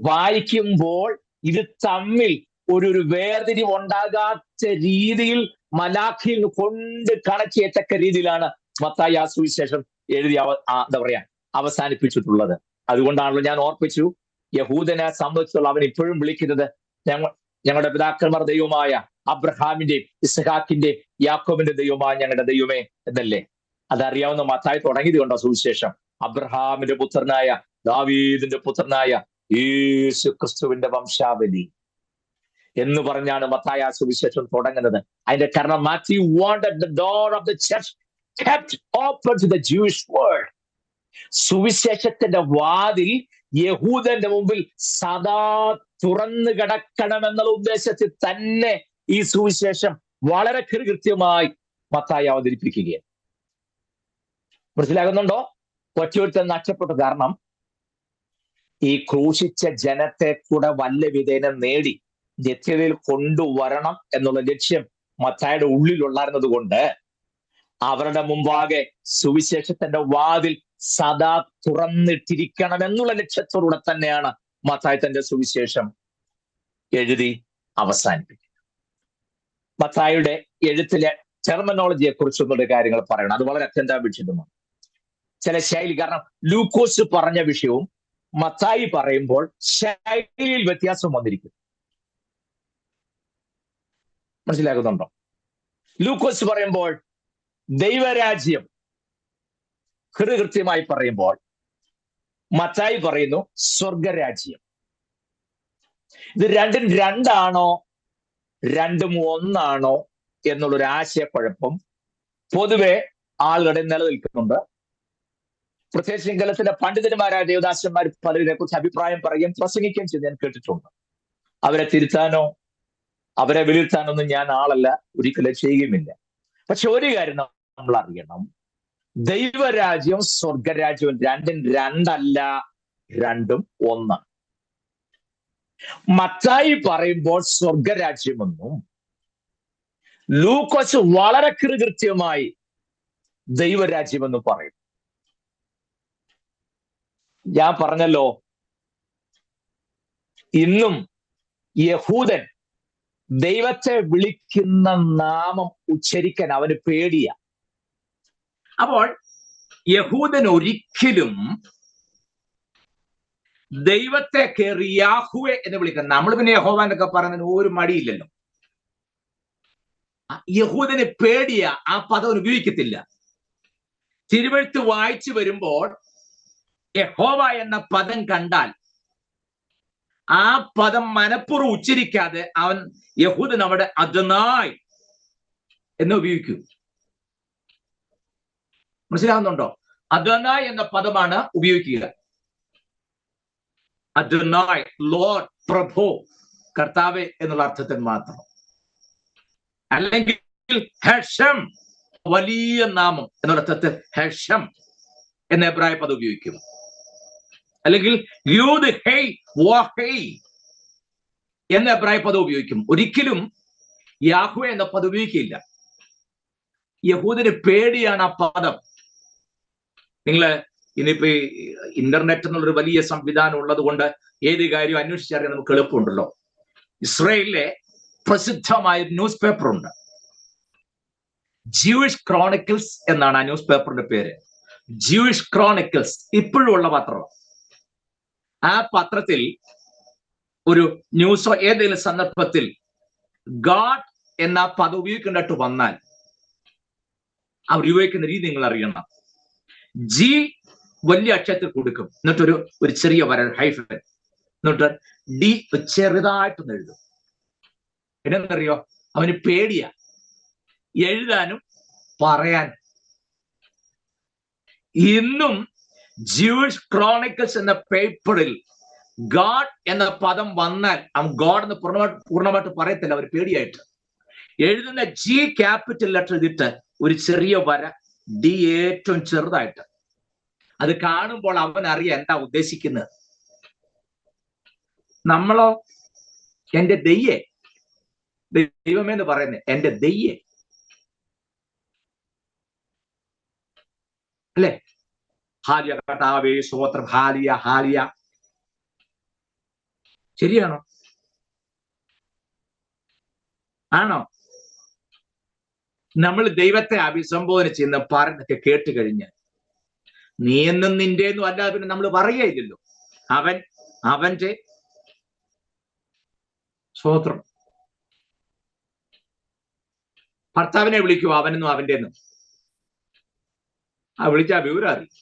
വായിക്കുമ്പോൾ ഇത് തമ്മിൽ ഒരു വേർതിരിവ് ഉണ്ടാകാത്ത രീതിയിൽ മലാഖിയിൽ കൊണ്ട് കണക്ട് ചെയ്യത്തക്ക രീതിയിലാണ് മത്തായി ആ സുവിശേഷം എഴുതി എന്താ പറയാ അവസാനിപ്പിച്ചിട്ടുള്ളത്. അതുകൊണ്ടാണല്ലോ ഞാൻ ഓർപ്പിച്ചു, യഹൂദനെ സംബന്ധിച്ചുള്ള അവൻ ഇപ്പോഴും വിളിക്കുന്നത് ഞങ്ങളുടെ പിതാക്കന്മാർ ദൈവമായ അബ്രഹാമിന്റെയും ഇസ്ഹാക്കിന്റെയും യാക്കോബിന്റെ ദൈവമായ ഞങ്ങളുടെ ദൈവമേ എന്നല്ലേ. അതറിയാവുന്ന മത്തായി തുടങ്ങിയത് കൊണ്ടോ സുവിശേഷം അബ്രഹാമിന്റെ പുത്രനായ ദാവീദിന്റെ പുത്രനായ യേശു ക്രിസ്തുവിന്റെ വംശാവലി എന്ന് പറഞ്ഞാണ് മത്തായി ആ സുവിശേഷം തുടങ്ങുന്നത്. അതിന്റെ കാരണം Mathew wanted the door of the church kept open to the Jewish world. സുവിശേഷത്തിന്റെ വാതിൽ യഹൂദന്റെ മുമ്പിൽ സദാ തുറന്നു കിടക്കണമെന്നുള്ള ഉദ്ദേശത്തിൽ തന്നെ ഈ സുവിശേഷം വളരെ കൃത്യമായി മത്തായി അവതരിപ്പിക്കുകയാണ്. മനസ്സിലാകുന്നുണ്ടോ? ഒറ്റയൊരുത്തൻ നഷ്ടപ്പെട്ടു. കാരണം ഈ ക്രൂശിച്ച ജനത്തെ കൂടെ വല്ല വിധേന നേടി നിത്യതയിൽ കൊണ്ടുവരണം എന്നുള്ള ലക്ഷ്യം മത്തായിയുടെ ഉള്ളിലുണ്ടായിരുന്നത് കൊണ്ട് അവരുടെ മുമ്പാകെ സുവിശേഷത്തിന്റെ വാതിൽ സദാ തുറന്നിട്ടിരിക്കണം എന്നുള്ള ലക്ഷ്യത്തോടുകൂടെ തന്നെയാണ് മത്തായി തന്റെ സുവിശേഷം എഴുതി അവസാനിപ്പിക്കുന്നത്. മത്തായിയുടെ എഴുത്തിലെ ടെർമിനോളജിയെ കുറിച്ചൊന്നുള്ള കാര്യങ്ങൾ പറയണം. അത് വളരെ അത്യന്താപേക്ഷിതമാണ്. ചില ശൈലി, കാരണം ലൂക്കോസ് പറഞ്ഞ വിഷയവും മത്തായി പറയുമ്പോൾ ശൈലിയിൽ വ്യത്യാസം വന്നിരിക്കും. മനസ്സിലാക്കുന്നുണ്ടോ? ലൂക്കോസ് പറയുമ്പോൾ ദൈവരാജ്യം കൃത്യമായി പറയുമ്പോൾ മത്തായി പറയുന്നു സ്വർഗരാജ്യം. ഇത് രണ്ടും രണ്ടാണോ രണ്ടും ഒന്നാണോ എന്നുള്ളൊരു ആശയക്കുഴപ്പം പൊതുവെ ആളുകളുടെ നിലനിൽക്കുന്നുണ്ട്. പ്രത്യേകിച്ച് ഇംഗലത്തിലെ പണ്ഡിതന്മാരായ ദേവദാസന്മാർ പലതിനെ കുറിച്ച് അഭിപ്രായം പറയുകയും പ്രസംഗിക്കുകയും ചെയ്ത് ഞാൻ കേട്ടിട്ടുണ്ട്. അവരെ തിരുത്താനോ അവരെ വിലയിരുത്താനൊന്നും ഞാൻ ആളല്ല, ഒരിക്കലും ചെയ്യുകയുമില്ല. പക്ഷെ ഒരു കാര്യം നമ്മൾ അറിയണം, ദൈവരാജ്യം സ്വർഗരാജ്യവും രണ്ടും രണ്ടല്ല, രണ്ടും ഒന്ന്. മത്തായി പറയുമ്പോൾ സ്വർഗരാജ്യമെന്നും ലൂക്കോസ് വളരെ കൃത്യമായി ദൈവരാജ്യമെന്നും പറയും. ഞാൻ പറഞ്ഞല്ലോ, ഇന്നും യഹൂദൻ ദൈവത്തെ വിളിക്കുന്ന നാമം ഉച്ചരിക്കാൻ അവന് പേടിയ. അപ്പോൾ യഹൂദൻ ഒരിക്കലും ദൈവത്തെ കയറി യാഹുവെ എന്ന് വിളിക്കണം. നമ്മൾ പിന്നെ യഹോവ എന്നൊക്കെ പറയുന്നതിന് ഒരു മടിയില്ലല്ലോ. യഹൂദന് പേടിയ, ആ പദം ഉപയോഗിക്കത്തില്ല. തിരുവെഴുത്ത് വായിച്ചു വരുമ്പോൾ യഹോവ എന്ന പദം കണ്ടാൽ ആ പദം മനഃപൂർവ്വം ഉച്ചരിക്കാതെ അവൻ യഹൂദൻ അവിടെ അദോനായ് എന്ന് ഉപയോഗിക്കും. മനസ്സിലാവുന്നുണ്ടോ? അദോനായ് എന്ന പദമാണ് ഉപയോഗിക്കുക. അദോനായ്, ലോർഡ്, പ്രഭു, കർത്താവ് എന്നുള്ള അർത്ഥത്തിൽ മാത്രം. അല്ലെങ്കിൽ ഹെഷം, വലിയ നാമം എന്നുള്ള അർത്ഥത്തിൽ ഹെഷം എന്ന എബ്രായ പദം ഉപയോഗിക്കും. അല്ലെങ്കിൽ യൂദ് ഹെയ് വഹെയ് എന്ന എബ്രായ പദം ഉപയോഗിക്കും. ഒരിക്കലും യാഹ്വേ എന്ന പദം ഉപയോഗിക്കില്ല. യഹൂദന് പേടിയാണ് ആ പദം. നിങ്ങള് ഇന്നിപ്പോ ഇന്റർനെറ്റ് എന്നുള്ളൊരു വലിയ സംവിധാനം ഉള്ളത് കൊണ്ട് ഏത് കാര്യം അന്വേഷിച്ചറിയാൻ നമുക്ക് എളുപ്പമുണ്ടല്ലോ. ഇസ്രയേലിലെ പ്രസിദ്ധമായ ന്യൂസ് പേപ്പർ ഉണ്ട്, ജൂയിഷ് ക്രോണിക്കിൾസ് എന്നാണ് ആ ന്യൂസ് പേപ്പറിന്റെ പേര്. ജൂയിഷ് ക്രോണിക്കിൾസ് ഇപ്പോഴും ഉള്ള പത്രം. ആ പത്രത്തിൽ ഒരു ന്യൂസോ ഏതെങ്കിലും സന്ദർഭത്തിൽ ഗാഡ് എന്ന പദം ഉപയോഗിക്കേണ്ടിട്ട് വന്നാൽ അവർ ഉപയോഗിക്കുന്ന രീതി നിങ്ങൾ അറിയണം. ജി വലിയ അക്ഷരത്തിൽ കൊടുക്കും, എന്നിട്ടൊരു ചെറിയ വര ഹൈഫൻ, എന്നിട്ട് ഡി ചെറുതായിട്ടൊന്ന് എഴുതും. എന്നറിയോ, അവന് പേടിയാ എഴുതാനും പറയാനും. ഇന്നും ജൂയിഷ് ക്രോണിക്കിൾസ് എന്ന പേപ്പറിൽ ഗാഡ് എന്ന പദം വന്നാൽ അവൻ ഗോഡ് എന്ന് പൂർണ്ണമായിട്ട് പറയത്തില്ല, അവർ പേടിയായിട്ട്. എഴുതുന്ന ജി ക്യാപിറ്റൽ ലെറ്റർ എഴുതിയിട്ട് ഒരു ചെറിയ വര ഡി ഏറ്റവും ചെറുതായിട്ട്. അത് കാണുമ്പോൾ അവൻ അറിയാം എന്താ ഉദ്ദേശിക്കുന്നത്. നമ്മളോ എന്റെ ദയ്യേ, ദൈവമേന്ന് പറയുന്നത് എന്റെ ദയ്യേ അല്ലെ? ഹാലിയ കർത്താവേ സ്തോത്രം, ഹാലിയ ഹാലിയ. ശരിയാണോ? ആണോ? നമ്മൾ ദൈവത്തെ അഭിസംബോധന ചെയ്യുന്ന പറഞ്ഞൊക്കെ കേട്ട് കഴിഞ്ഞാൽ നീ എന്നും നിന്റെന്നും അല്ലാതെ പിന്നെ നമ്മൾ പറയുകയില്ലല്ലോ. അവന്റെ സ്തോത്രം. ഭർത്താവിനെ വിളിക്കുവോ അവനെന്നും അവന്റെന്നും? ആ വിളിച്ചാ വിവരം അറിയും.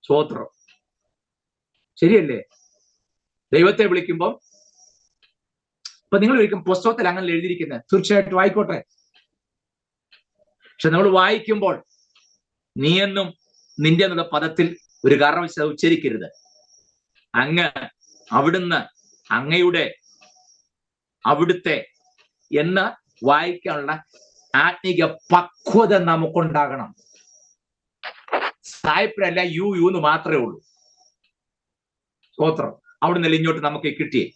സ്തോത്രം. ശരിയല്ലേ? ദൈവത്തെ വിളിക്കുമ്പോൾ ഇപ്പൊ നിങ്ങൾ വിളിക്കും പുസ്തകത്തിൽ അങ്ങനെ എഴുതിയിരിക്കുന്നത്, തീർച്ചയായിട്ടും ആയിക്കോട്ടെ. പക്ഷെ നമ്മൾ വായിക്കുമ്പോൾ നീ എന്നും നിന്റെ എന്നുള്ള പദത്തിൽ ഒരു കാരണവശാലും ഉച്ചരിക്കരുത്. അങ്ങ്, അവിടുന്ന്, അങ്ങയുടെ, അവിടുത്തെ എന്ന് വായിക്കാനുള്ള ആത്മീക പക്വത നമുക്കുണ്ടാകണം. സായിപ്പിനല്ല യു എന്ന് മാത്രമേ ഉള്ളൂ. സ്തോത്രം. അവിടുന്ന് ഇങ്ങോട്ട് നമുക്ക് കിട്ടിയേ.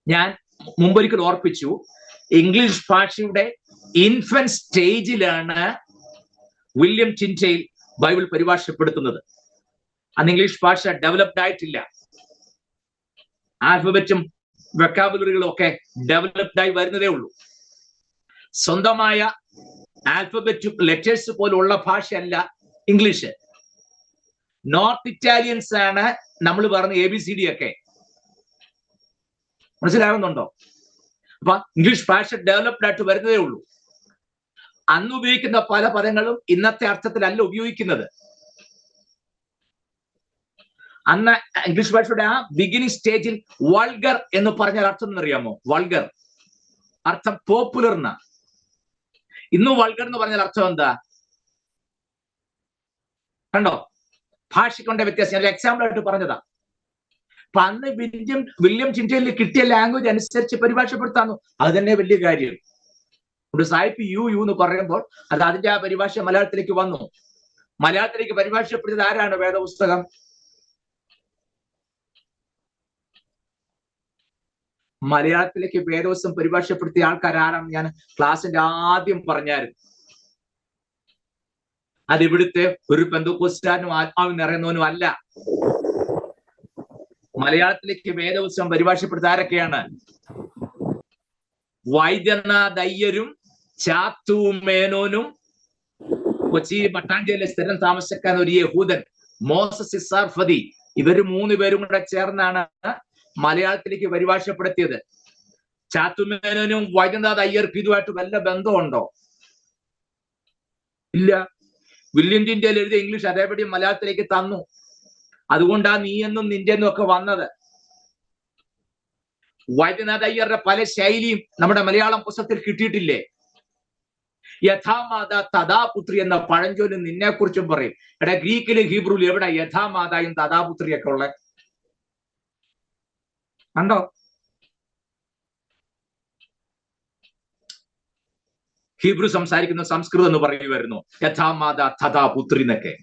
ഞാൻ മുമ്പൊരിക്കൽ ഓർപ്പിച്ചു, ഇംഗ്ലീഷ് ഭാഷയുടെ ഇൻഫന്റ് സ്റ്റേജിലാണ് വില്യം ടിൻഡെയിൽ ബൈബിൾ പരിഭാഷപ്പെടുത്തുന്നത്. അന്ന് ഇംഗ്ലീഷ് ഭാഷ ഡെവലപ്ഡ് ആയിട്ടില്ല. ആൽഫബറ്റും വെക്കാബുലറികളും ഒക്കെ ഡെവലപ്ഡ് ആയി വരുന്നതേ ഉള്ളൂ. സ്വന്തമായ ആൽഫബറ്റും ലെറ്റേഴ്സ് പോലുള്ള ഭാഷയല്ല ഇംഗ്ലീഷ്. നോർത്ത് ഇറ്റാലിയൻസ് ആണ് നമ്മൾ പറഞ്ഞ ABCD ഒക്കെ. മനസ്സിലാകുന്നുണ്ടോ? അപ്പൊ ഇംഗ്ലീഷ് ഭാഷ ഡെവലപ്ഡ് ആയിട്ട് വരുന്നതേ ഉള്ളൂ. അന്ന് ഉപയോഗിക്കുന്ന പല പദങ്ങളും ഇന്നത്തെ അർത്ഥത്തിലല്ല ഉപയോഗിക്കുന്നത്. അന്ന് ഇംഗ്ലീഷ് ഭാഷയുടെ ആ ബിഗിനിങ് സ്റ്റേജിൽ വൾഗർ എന്ന് പറഞ്ഞാൽ അർത്ഥം എന്നറിയാമോ? വൾഗർ അർത്ഥം പോപ്പുലർ എന്നാ. ഇന്ന് വൾഗർ എന്ന് പറഞ്ഞാൽ അർത്ഥം എന്താ? കണ്ടോ? ഭാഷയ്ക്കൊണ്ട വ്യത്യാസം. ഞാൻ എക്സാമ്പിൾ ആയിട്ട് പറഞ്ഞതാ. അപ്പൊ അന്ന് വില്യം ടിൻഡെയിലിന് കിട്ടിയ ലാംഗ്വേജ് അനുസരിച്ച് പരിഭാഷപ്പെടുത്താന്നു. അത് തന്നെ വലിയ കാര്യം. ഒരു സായിപ്പ് യു എന്ന് പറയുമ്പോൾ അത് അതിന്റെ ആ പരിഭാഷ മലയാളത്തിലേക്ക് വന്നു. മലയാളത്തിലേക്ക് പരിഭാഷപ്പെടുത്തിയത് ആരാണ്? വേദപുസ്തകം. മലയാളത്തിലേക്ക് വേദപുസ്തകം പരിഭാഷപ്പെടുത്തിയ ആൾക്കാർ ആരാണെന്ന് ഞാൻ ക്ലാസിന്റെ ആദ്യം പറഞ്ഞായിരുന്നു. അത് ഇവിടുത്തെ ഒരു പെന്തക്കോസ്തുകാരനും ആത്മാവിൽ നിറയുന്നവനും അല്ല. മലയാളത്തിലേക്ക് വേദപുസ്തകം പരിഭാഷപ്പെടുത്തിയ ആരൊക്കെയാണ്? വൈദ്യനാഥ് അയ്യരും ചാത്തുവും മേനോനും കൊച്ചി മട്ടാഞ്ചേരിയിലെ സ്ഥിരം താമസക്കാരൻ ഒരു യഹൂദൻ മോസസ് ഇസാർഫദി, ഇവര് 3 പേരും കൂടെ ചേർന്നാണ് മലയാളത്തിലേക്ക് പരിഭാഷപ്പെടുത്തിയത്. ചാത്തുമേനോനും വൈദ്യനാഥ് അയ്യർക്കും ഇതുമായിട്ട് വല്ല ബന്ധമുണ്ടോ? ഇല്ല. വില്യം ടിൻഡെയിൽ എഴുതിയ ഇംഗ്ലീഷ് അതേപടി മലയാളത്തിലേക്ക് തന്നു. അതുകൊണ്ടാ നീ എന്നും നിന്റെ എന്നും ഒക്കെ വന്നത്. വൈദ്യനാഥ് അയ്യരുടെ പല ശൈലിയും നമ്മുടെ മലയാളം പുസ്തകത്തിൽ കിട്ടിയിട്ടില്ലേ? യഥാമാത തഥാപുത്രി എന്ന പഴഞ്ചൊല്ല് നിന്നെ കുറിച്ചും പറയും. എടാ, ഗ്രീക്കിലും ഹീബ്രുവിലും എവിടെ യഥാമാതായും തഥാപുത്രിയൊക്കെ ഉള്ളത്? കണ്ടോ? ഹീബ്രു സംസാരിക്കുന്ന സംസ്കൃതം എന്ന് പറയുമായിരുന്നു യഥാമാത തഥാപുത്രി എന്നൊക്കെ.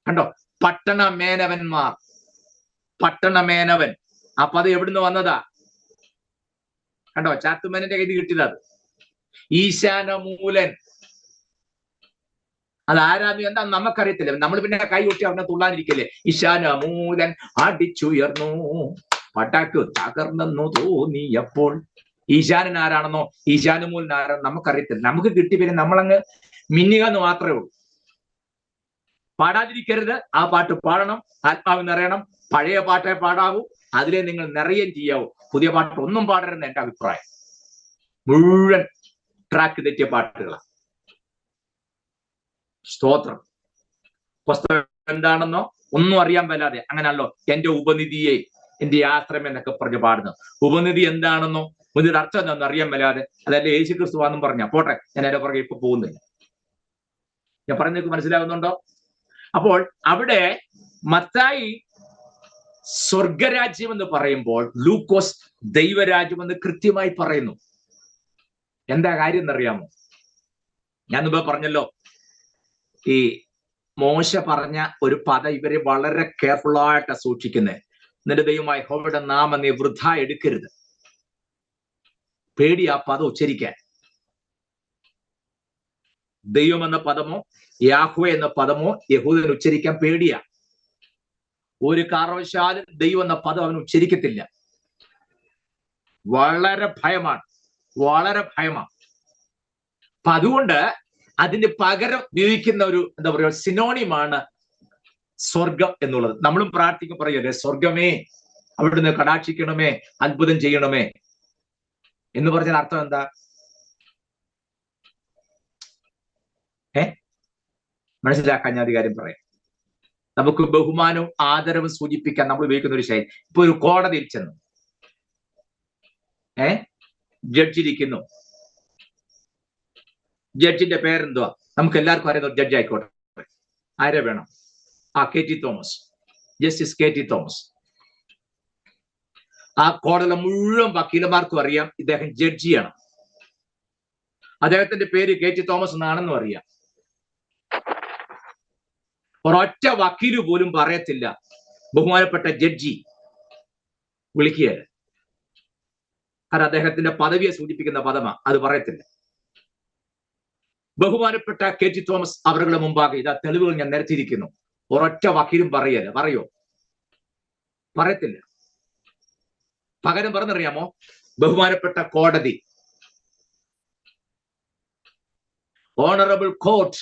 കണ്ടോ? പട്ടണമേനവന്മാർ, പട്ടണമേനവൻ, ആ പദം എവിടുന്ന് വന്നതാ? കണ്ടോ, ചാത്തുമേനന്റെ കയ്യിൽ കിട്ടിയത് അത്. ഈശാനമൂലൻ അതാരാന്ന് എന്താ നമുക്കറിയത്തില്ല. നമ്മൾ പിന്നെ കൈ കൊട്ടി അവനെ തുള്ളാനിരിക്കല്ലേ. ഈശാനമൂലൻ അടിച്ചുയർന്നു പട്ടാക്കു തകർന്നെന്നു തോന്നിയപ്പോൾ. ഈശാനൻ ആരാണെന്നോ ഈശാനമൂലൻ ആരാണെന്ന് നമുക്കറിയത്തില്ല. നമുക്ക് കിട്ടി പിന്നെ നമ്മളങ്ങ് മിന്നുക എന്ന് മാത്രമേ ഉള്ളൂ. പാടാതിരിക്കരുത്. ആ പാട്ട് പാടണം, ആത്മാവ് നിറയണം. പഴയ പാട്ടേ പാടാവൂ, അതിലെ നിങ്ങൾ നിറയുകയും ചെയ്യാവൂ. പുതിയ പാട്ട് ഒന്നും പാടരുതെന്ന് എന്റെ അഭിപ്രായം. മുഴുവൻ ട്രാക്ക് തെറ്റിയ പാട്ടുകളാണ്. സ്തോത്രം. പുസ്തകം എന്താണെന്നോ ഒന്നും അറിയാൻ മേലാതെ അങ്ങനെയല്ലോ എന്റെ ഉപനിധിയെ എന്റെ ആശ്രയം എന്നൊക്കെ പറഞ്ഞ് പാടുന്നു. ഉപനിധി എന്താണെന്നോ ഇതിന്റെ അർത്ഥം എന്താണെന്ന് അറിയാൻ മേലാതെ അതല്ല യേശു ക്രിസ്തുവാന്നും പറഞ്ഞ പോട്ടെ, ഞാൻ എന്റെ പുറകെ ഇപ്പൊ പോകുന്നില്ല. ഞാൻ പറഞ്ഞേക്ക് മനസ്സിലാകുന്നുണ്ടോ? അപ്പോൾ അവിടെ മത്തായി സ്വർഗരാജ്യം എന്ന് പറയുമ്പോൾ ലൂക്കോസ് ദൈവരാജ്യം എന്ന് കൃത്യമായി പറയുന്നു. എന്താ കാര്യം എന്നറിയാമോ? ഞാൻ മുമ്പ് പറഞ്ഞല്ലോ, ഈ മോശ പറഞ്ഞ ഒരു പദം ഇവരെ വളരെ കെയർഫുൾ ആയിട്ട് സൂക്ഷിക്കുന്നത്. നിന്റെ ദൈവമായ യഹോവയുടെ നാമം നീ വൃഥ എടുക്കരുത്. പേടി ആ പദം ഉച്ചരിക്കാൻ. ദൈവം എന്ന പദമോ യാഹ്വേ എന്ന പദമോ യഹൂദന് ഉച്ചരിക്കാൻ പേടിയാ. ഒരു കാരണവശാലും ദൈവം എന്ന പദം അവന് ഉച്ചരിക്കത്തില്ല. വളരെ ഭയമാണ്, വളരെ ഭയമാണ്. അപ്പൊ അതുകൊണ്ട് അതിന് പകരം ഉപയോഗിക്കുന്ന ഒരു എന്താ പറയുക സിനോണിമാണ് സ്വർഗം എന്നുള്ളത്. നമ്മളും പ്രാർത്ഥിക്കും പറയല്ലേ, സ്വർഗമേ അവിടുന്ന് കടാക്ഷിക്കണമേ, അത്ഭുതം ചെയ്യണമേ എന്ന് പറഞ്ഞാൽ അർത്ഥം എന്താ? മനസ്സിലാക്കാൻ ഞാൻ അധികാരം പറയാം. നമുക്ക് ബഹുമാനവും ആദരവും സൂചിപ്പിക്കാൻ നമ്മൾ ഉപയോഗിക്കുന്ന ഒരു ശൈലി. ഇപ്പൊ ഒരു കോടതിയിൽ ചെന്നു, ജഡ്ജിരിക്കുന്നു. ജഡ്ജിന്റെ പേരെന്തുവാ? നമുക്ക് എല്ലാവർക്കും അറിയുന്ന ജഡ്ജ് ആയിക്കോട്ടെ. ആരെ വേണം? KT Thomas, justice KT Thomas. ആ കോടതിയിലെ മുഴുവൻ വക്കീലന്മാർക്കും അറിയാം ഇദ്ദേഹം ജഡ്ജിയാണ്. അദ്ദേഹത്തിന്റെ പേര് KT തോമസ് എന്നാണെന്നും അറിയാം. ഒരൊറ്റ വക്കീല് പോലും പറയത്തില്ല ബഹുമാനപ്പെട്ട ജഡ്ജി വിളിക്കുകയല്ല. കാരണം അദ്ദേഹത്തിന്റെ പദവിയെ സൂചിപ്പിക്കുന്ന പദമാ, അത് പറയത്തില്ല. ബഹുമാനപ്പെട്ട KT തോമസ് അവരുടെ മുമ്പാകെ ഇതാ തെളിവുകൾ ഞാൻ നിരത്തിയിരിക്കുന്നു. ഒരൊറ്റ വക്കീലും പറയല്ല. പറയോ? പറയത്തില്ല. പകരം പറഞ്ഞറിയാമോ? ബഹുമാനപ്പെട്ട കോടതി, ഓണറബിൾ കോർട്ട്.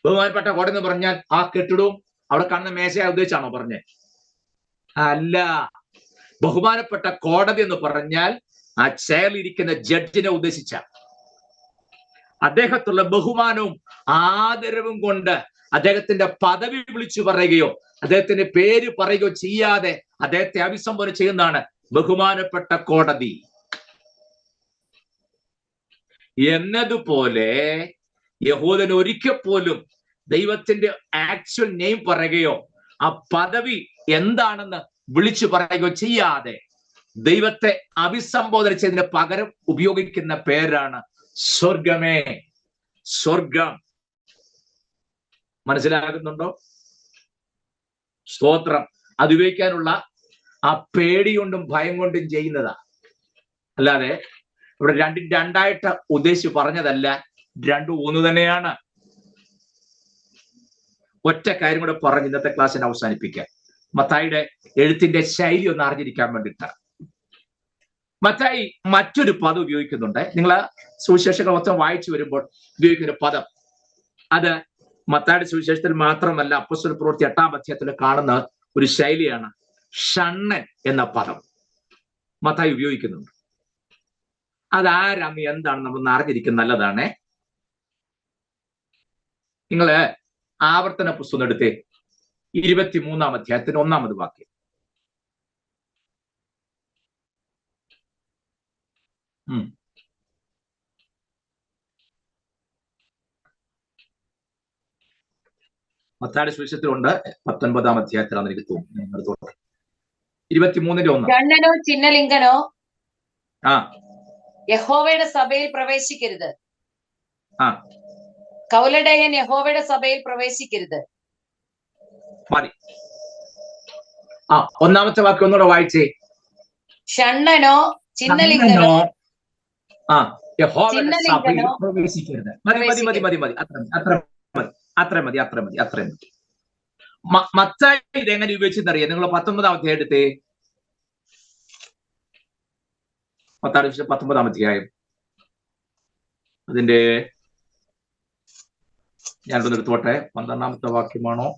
ബഹുമാനപ്പെട്ട കോടതി എന്ന് പറഞ്ഞാൽ ആ കെട്ടിടവും അവിടെ കാണുന്ന മേശയെ ഉദ്ദേശിച്ചാണോ പറഞ്ഞേ? അല്ല. ബഹുമാനപ്പെട്ട കോടതി എന്ന് പറഞ്ഞാൽ ആ ചെയറിലിരിക്കുന്ന ജഡ്ജിനെ ഉദ്ദേശിച്ച അദ്ദേഹത്തുള്ള ബഹുമാനവും ആദരവും കൊണ്ട് അദ്ദേഹത്തിന്റെ പദവി വിളിച്ചു പറയുകയോ അദ്ദേഹത്തിന്റെ പേര് പറയുകയോ ചെയ്യാതെ അദ്ദേഹത്തെ അഭിസംബോധന ചെയ്യുന്നതാണ് ബഹുമാനപ്പെട്ട കോടതി. എന്നതുപോലെ യഹൂദൻ ഒരിക്കൽ പോലും ദൈവത്തിന്റെ ആക്ച്വൽ നെയിം പറയുകയോ ആ പദവി എന്താണെന്ന് വിളിച്ചു പറയുകയോ ചെയ്യാതെ ദൈവത്തെ അഭിസംബോധന ചെയ്തതിന് പകരം ഉപയോഗിക്കുന്ന പേരാണ് സ്വർഗമേ, സ്വർഗം. മനസ്സിലാകുന്നുണ്ടോ? സ്തോത്രം. അത് ഉപയോഗിക്കാനുള്ള ആ പേടി കൊണ്ടും ഭയം കൊണ്ടും ചെയ്യുന്നതാ. അല്ലാതെ ഇവിടെ രണ്ടായിട്ട് ഉദ്ദേശിച്ച് പറഞ്ഞതല്ല, രണ്ടും ഒന്ന് തന്നെയാണ്. ഒറ്റ കാര്യം കൂടെ പറഞ്ഞ് ഇന്നത്തെ ക്ലാസ്സിനെ അവസാനിപ്പിക്കാം. മത്തായിയുടെ എഴുത്തിന്റെ ശൈലി ഒന്ന് അറിഞ്ഞിരിക്കാൻ വേണ്ടിയിട്ടാണ്. മത്തായി മറ്റൊരു പദം ഉപയോഗിക്കുന്നുണ്ട്. നിങ്ങൾ സുവിശേഷങ്ങൾ മൊത്തം വായിച്ചു വരുമ്പോൾ ഉപയോഗിക്കുന്ന പദം, അത് മത്തായിയുടെ സുവിശേഷത്തിൽ മാത്രമല്ല അപ്പോസ്തല പ്രവൃത്തി 8-ാം അധ്യായത്തിൽ കാണുന്ന ഒരു ശൈലിയാണ്. ഷണ്ണൻ എന്ന പദം മത്തായി ഉപയോഗിക്കുന്നുണ്ട്. അതാരാന്ന് എന്താണ് നമ്മൾ അറിഞ്ഞിരിക്കുന്നത് നല്ലതാണ്. നിങ്ങള് ആവർത്തന പുസ്തകം എടുത്തേ, 23-ാം അധ്യായത്തിന് 1-ാമത് വാക്യം. മത്തായിയുടെ സുവിശേഷത്തിലുണ്ട്, 19-ാം അധ്യായത്തിലാണ് എനിക്ക് തോന്നുന്നു. 23-ന്റെ 1. ഷണ്ണനോ ചിഹ്നലിംഗനോ യഹോവയുടെ സഭയിൽ പ്രവേശിക്കരുത്. കൗലടയൻ യഹോവയുടെ സഭയിൽ പ്രവേശിക്കരുത്. മതി. 1-ാമത്തെ വാക്യം ഒന്നുകൂടെ വായിച്ചേ. ഷണ്ണനോ ചിന്നലിംഗനോ യഹോവയുടെ സഭയിൽ ചിന്നലിംഗനോ പ്രവേശിക്കരുത്. മതി മതി മതി മതി മതി അത്ര മതി. മത്തായി ഇതെങ്ങനെ ഉപയോഗിച്ചെന്നറിയാം. നിങ്ങൾ 19-ാം അധ്യായം എടുത്തേ. മത്തായി 19-ാം അധ്യായം അതിന്റെ ഞാനൊന്ന് എടുത്തോട്ടെ. 12-ാമത്തെ വാക്യമാണോ?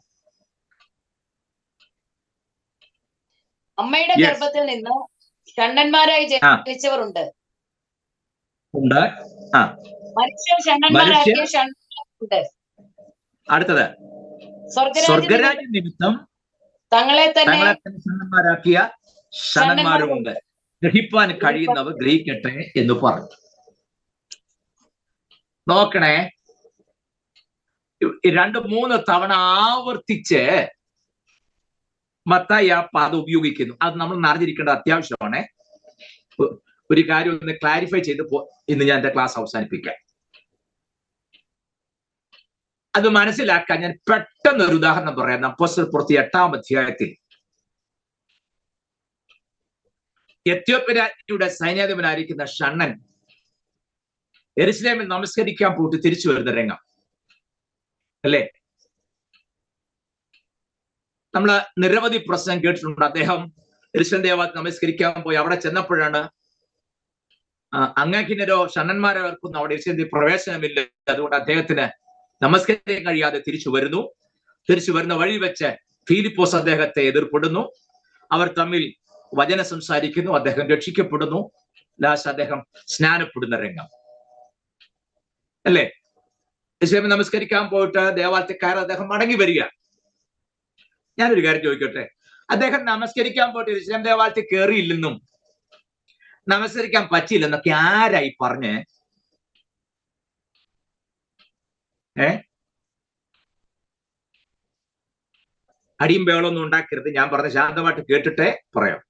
അമ്മയുടെ ഗർഭത്തിൽ നിന്ന് ഷണ്ണന്മാരായി ജനിച്ചവർ ഉണ്ട്. മനുഷ്യർ ഷണ്ണന്മാരാക്കിയ ഷണ്ണന്മാരുണ്ട്. അടുത്തത് സ്വർഗരാജ്യ നിമിത്തം തങ്ങളെ തന്നെ ഷണ്ണന്മാരാക്കിയ ഷണ്ണന്മാരുമുണ്ട്. ഗ്രഹിപ്പാൻ കഴിയുന്നവർ ഗ്രഹിക്കട്ടെ എന്ന് പറഞ്ഞു. നോക്കണേ, 2-3 തവണ ആവർത്തിച്ച് മത്തായി ആ പദം ഉപയോഗിക്കുന്നു. അത് നമ്മൾ അറിഞ്ഞിരിക്കേണ്ട അത്യാവശ്യമാണ്. ഒരു കാര്യം ഒന്ന് ക്ലാരിഫൈ ചെയ്ത് ഇന്ന് ഞാൻ എന്റെ ക്ലാസ് അവസാനിപ്പിക്കാം. അത് മനസ്സിലാക്കാൻ ഞാൻ പെട്ടെന്ന് ഒരു ഉദാഹരണം പറയാം. അപ്പോസ്തലപ്രവൃത്തി 8-ാം അധ്യായത്തിൽ എത്യോപ്യ രാജ്ഞിയുടെ സൈന്യാധിപനായിരിക്കുന്ന ഷണ്ണൻ യെരൂശലേമിൽ നമസ്കരിക്കാൻ പോയിട്ട് തിരിച്ചു വരുന്ന രംഗം അല്ലേ? നമ്മള് നിരവധി പ്രശ്നം കേട്ടിട്ടുണ്ട്. അദ്ദേഹം യെരൂശലേം ദേവാലയത്തിൽ നമസ്കരിക്കാൻ പോയി. അവിടെ ചെന്നപ്പോഴാണ് അങ്ങക്കിനരോ ഷണ്ണന്മാരെ വേർക്കുന്നു, അവിടെ യെരൂശലേമിൽ പ്രവേശനമില്ല, അതുകൊണ്ട് അദ്ദേഹത്തിന് നമസ്കരിക്കാൻ കഴിയാതെ തിരിച്ചു വരുന്ന വഴി വെച്ച് ഫിലിപ്പോസ് അദ്ദേഹത്തെ എതിർപ്പെടുന്നു. അവർ തമ്മിൽ വചനം സംസാരിക്കുന്നു. അദ്ദേഹം രക്ഷിക്കപ്പെടുന്നു. ലാസ്റ്റ് അദ്ദേഹം സ്നാനപ്പെടുന്ന രംഗം അല്ലേ? യെരൂശലേമിൽ നമസ്കരിക്കാൻ പോയിട്ട് ദേവാലയത്തിൽ കയറി അദ്ദേഹം മടങ്ങി വരിക. ഞാനൊരു കാര്യം ചോദിക്കട്ടെ, അദ്ദേഹം നമസ്കരിക്കാൻ പോയിട്ട് യെരൂശലേം ദേവാലയത്തിൽ കയറിയില്ലെന്നും നമസ്കരിക്കാൻ പറ്റിയില്ലെന്നൊക്കെ ആരായി പറഞ്ഞേ? അടിയും ബേളൊന്നും ഉണ്ടാക്കരുത്. ഞാൻ പറഞ്ഞ ശാന്തമായിട്ട് കേട്ടിട്ടേ പറയാം.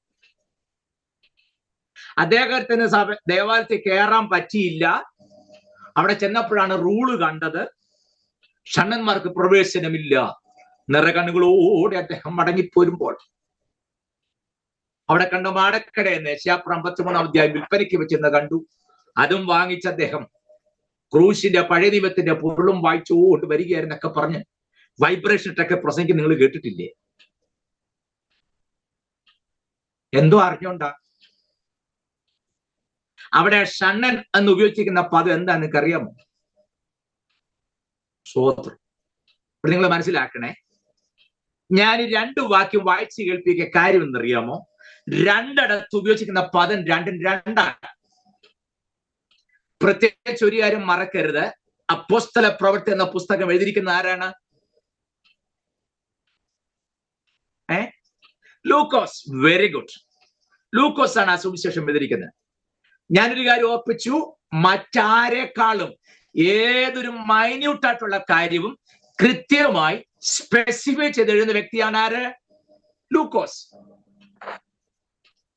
അദ്ദേഹത്തിന് ദേവാലയത്തിൽ കയറാൻ പറ്റിയില്ല. അവിടെ ചെന്നപ്പോഴാണ് റൂള് കണ്ടത്, ഷണ്ണന്മാർക്ക് പ്രവേശനമില്ല. നിറകണ്ണുകളോടെ അദ്ദേഹം മടങ്ങിപ്പോരുമ്പോൾ അവിടെ കണ്ട മാടക്കട എന്ന് യെശയ്യാ 53-ാം അധ്യായം വിൽപ്പനയ്ക്ക് വെച്ചെന്ന് കണ്ടു. അതും വാങ്ങിച്ച അദ്ദേഹം ക്രൂശിന്റെ പഴയ നിയമത്തിന്റെ പൊരുളും വായിച്ചുകൊണ്ട് വരികയായിരുന്നൊക്കെ പറഞ്ഞ് വൈബ്രേഷൻ ഇട്ടൊക്കെ പ്രസംഗിക്ക് നിങ്ങൾ കേട്ടിട്ടില്ലേ? എന്തോ അറിഞ്ഞോണ്ടാ? അവിടെ ഷണ്ണൻ എന്ന് ഉപയോഗിച്ചിരിക്കുന്ന പദം എന്താ നിങ്ങൾക്ക് അറിയാമോ? സ്വോത്രം. നിങ്ങൾ മനസ്സിലാക്കണേ, ഞാൻ 2 വാക്യം വായിച്ച് കേൾപ്പിക്കുക. കാര്യം എന്നറിയാമോ? 2 ഉപയോഗിച്ചിരിക്കുന്ന പദം 2 പ്രത്യേകിച്ച് ഒരു കാര്യം മറക്കരുത്. അപ്പോസ്തല പ്രവൃത്തി എന്ന പുസ്തകം എഴുതിയിരിക്കുന്ന ആരാണ്? ലൂക്കോസ്. Very good. ലൂക്കോസ് ആണ് ആ സുവിശേഷം എഴുതിയിരിക്കുന്നത്. ഞാനൊരു കാര്യം ഓർപ്പിച്ചു, മറ്റാരെക്കാളും ഏതൊരു മൈന്യൂട്ടായിട്ടുള്ള കാര്യവും കൃത്യമായി സ്പെസിഫൈ ചെയ്ത് എഴുതുന്ന വ്യക്തിയാണ് ആര്? ലൂക്കോസ്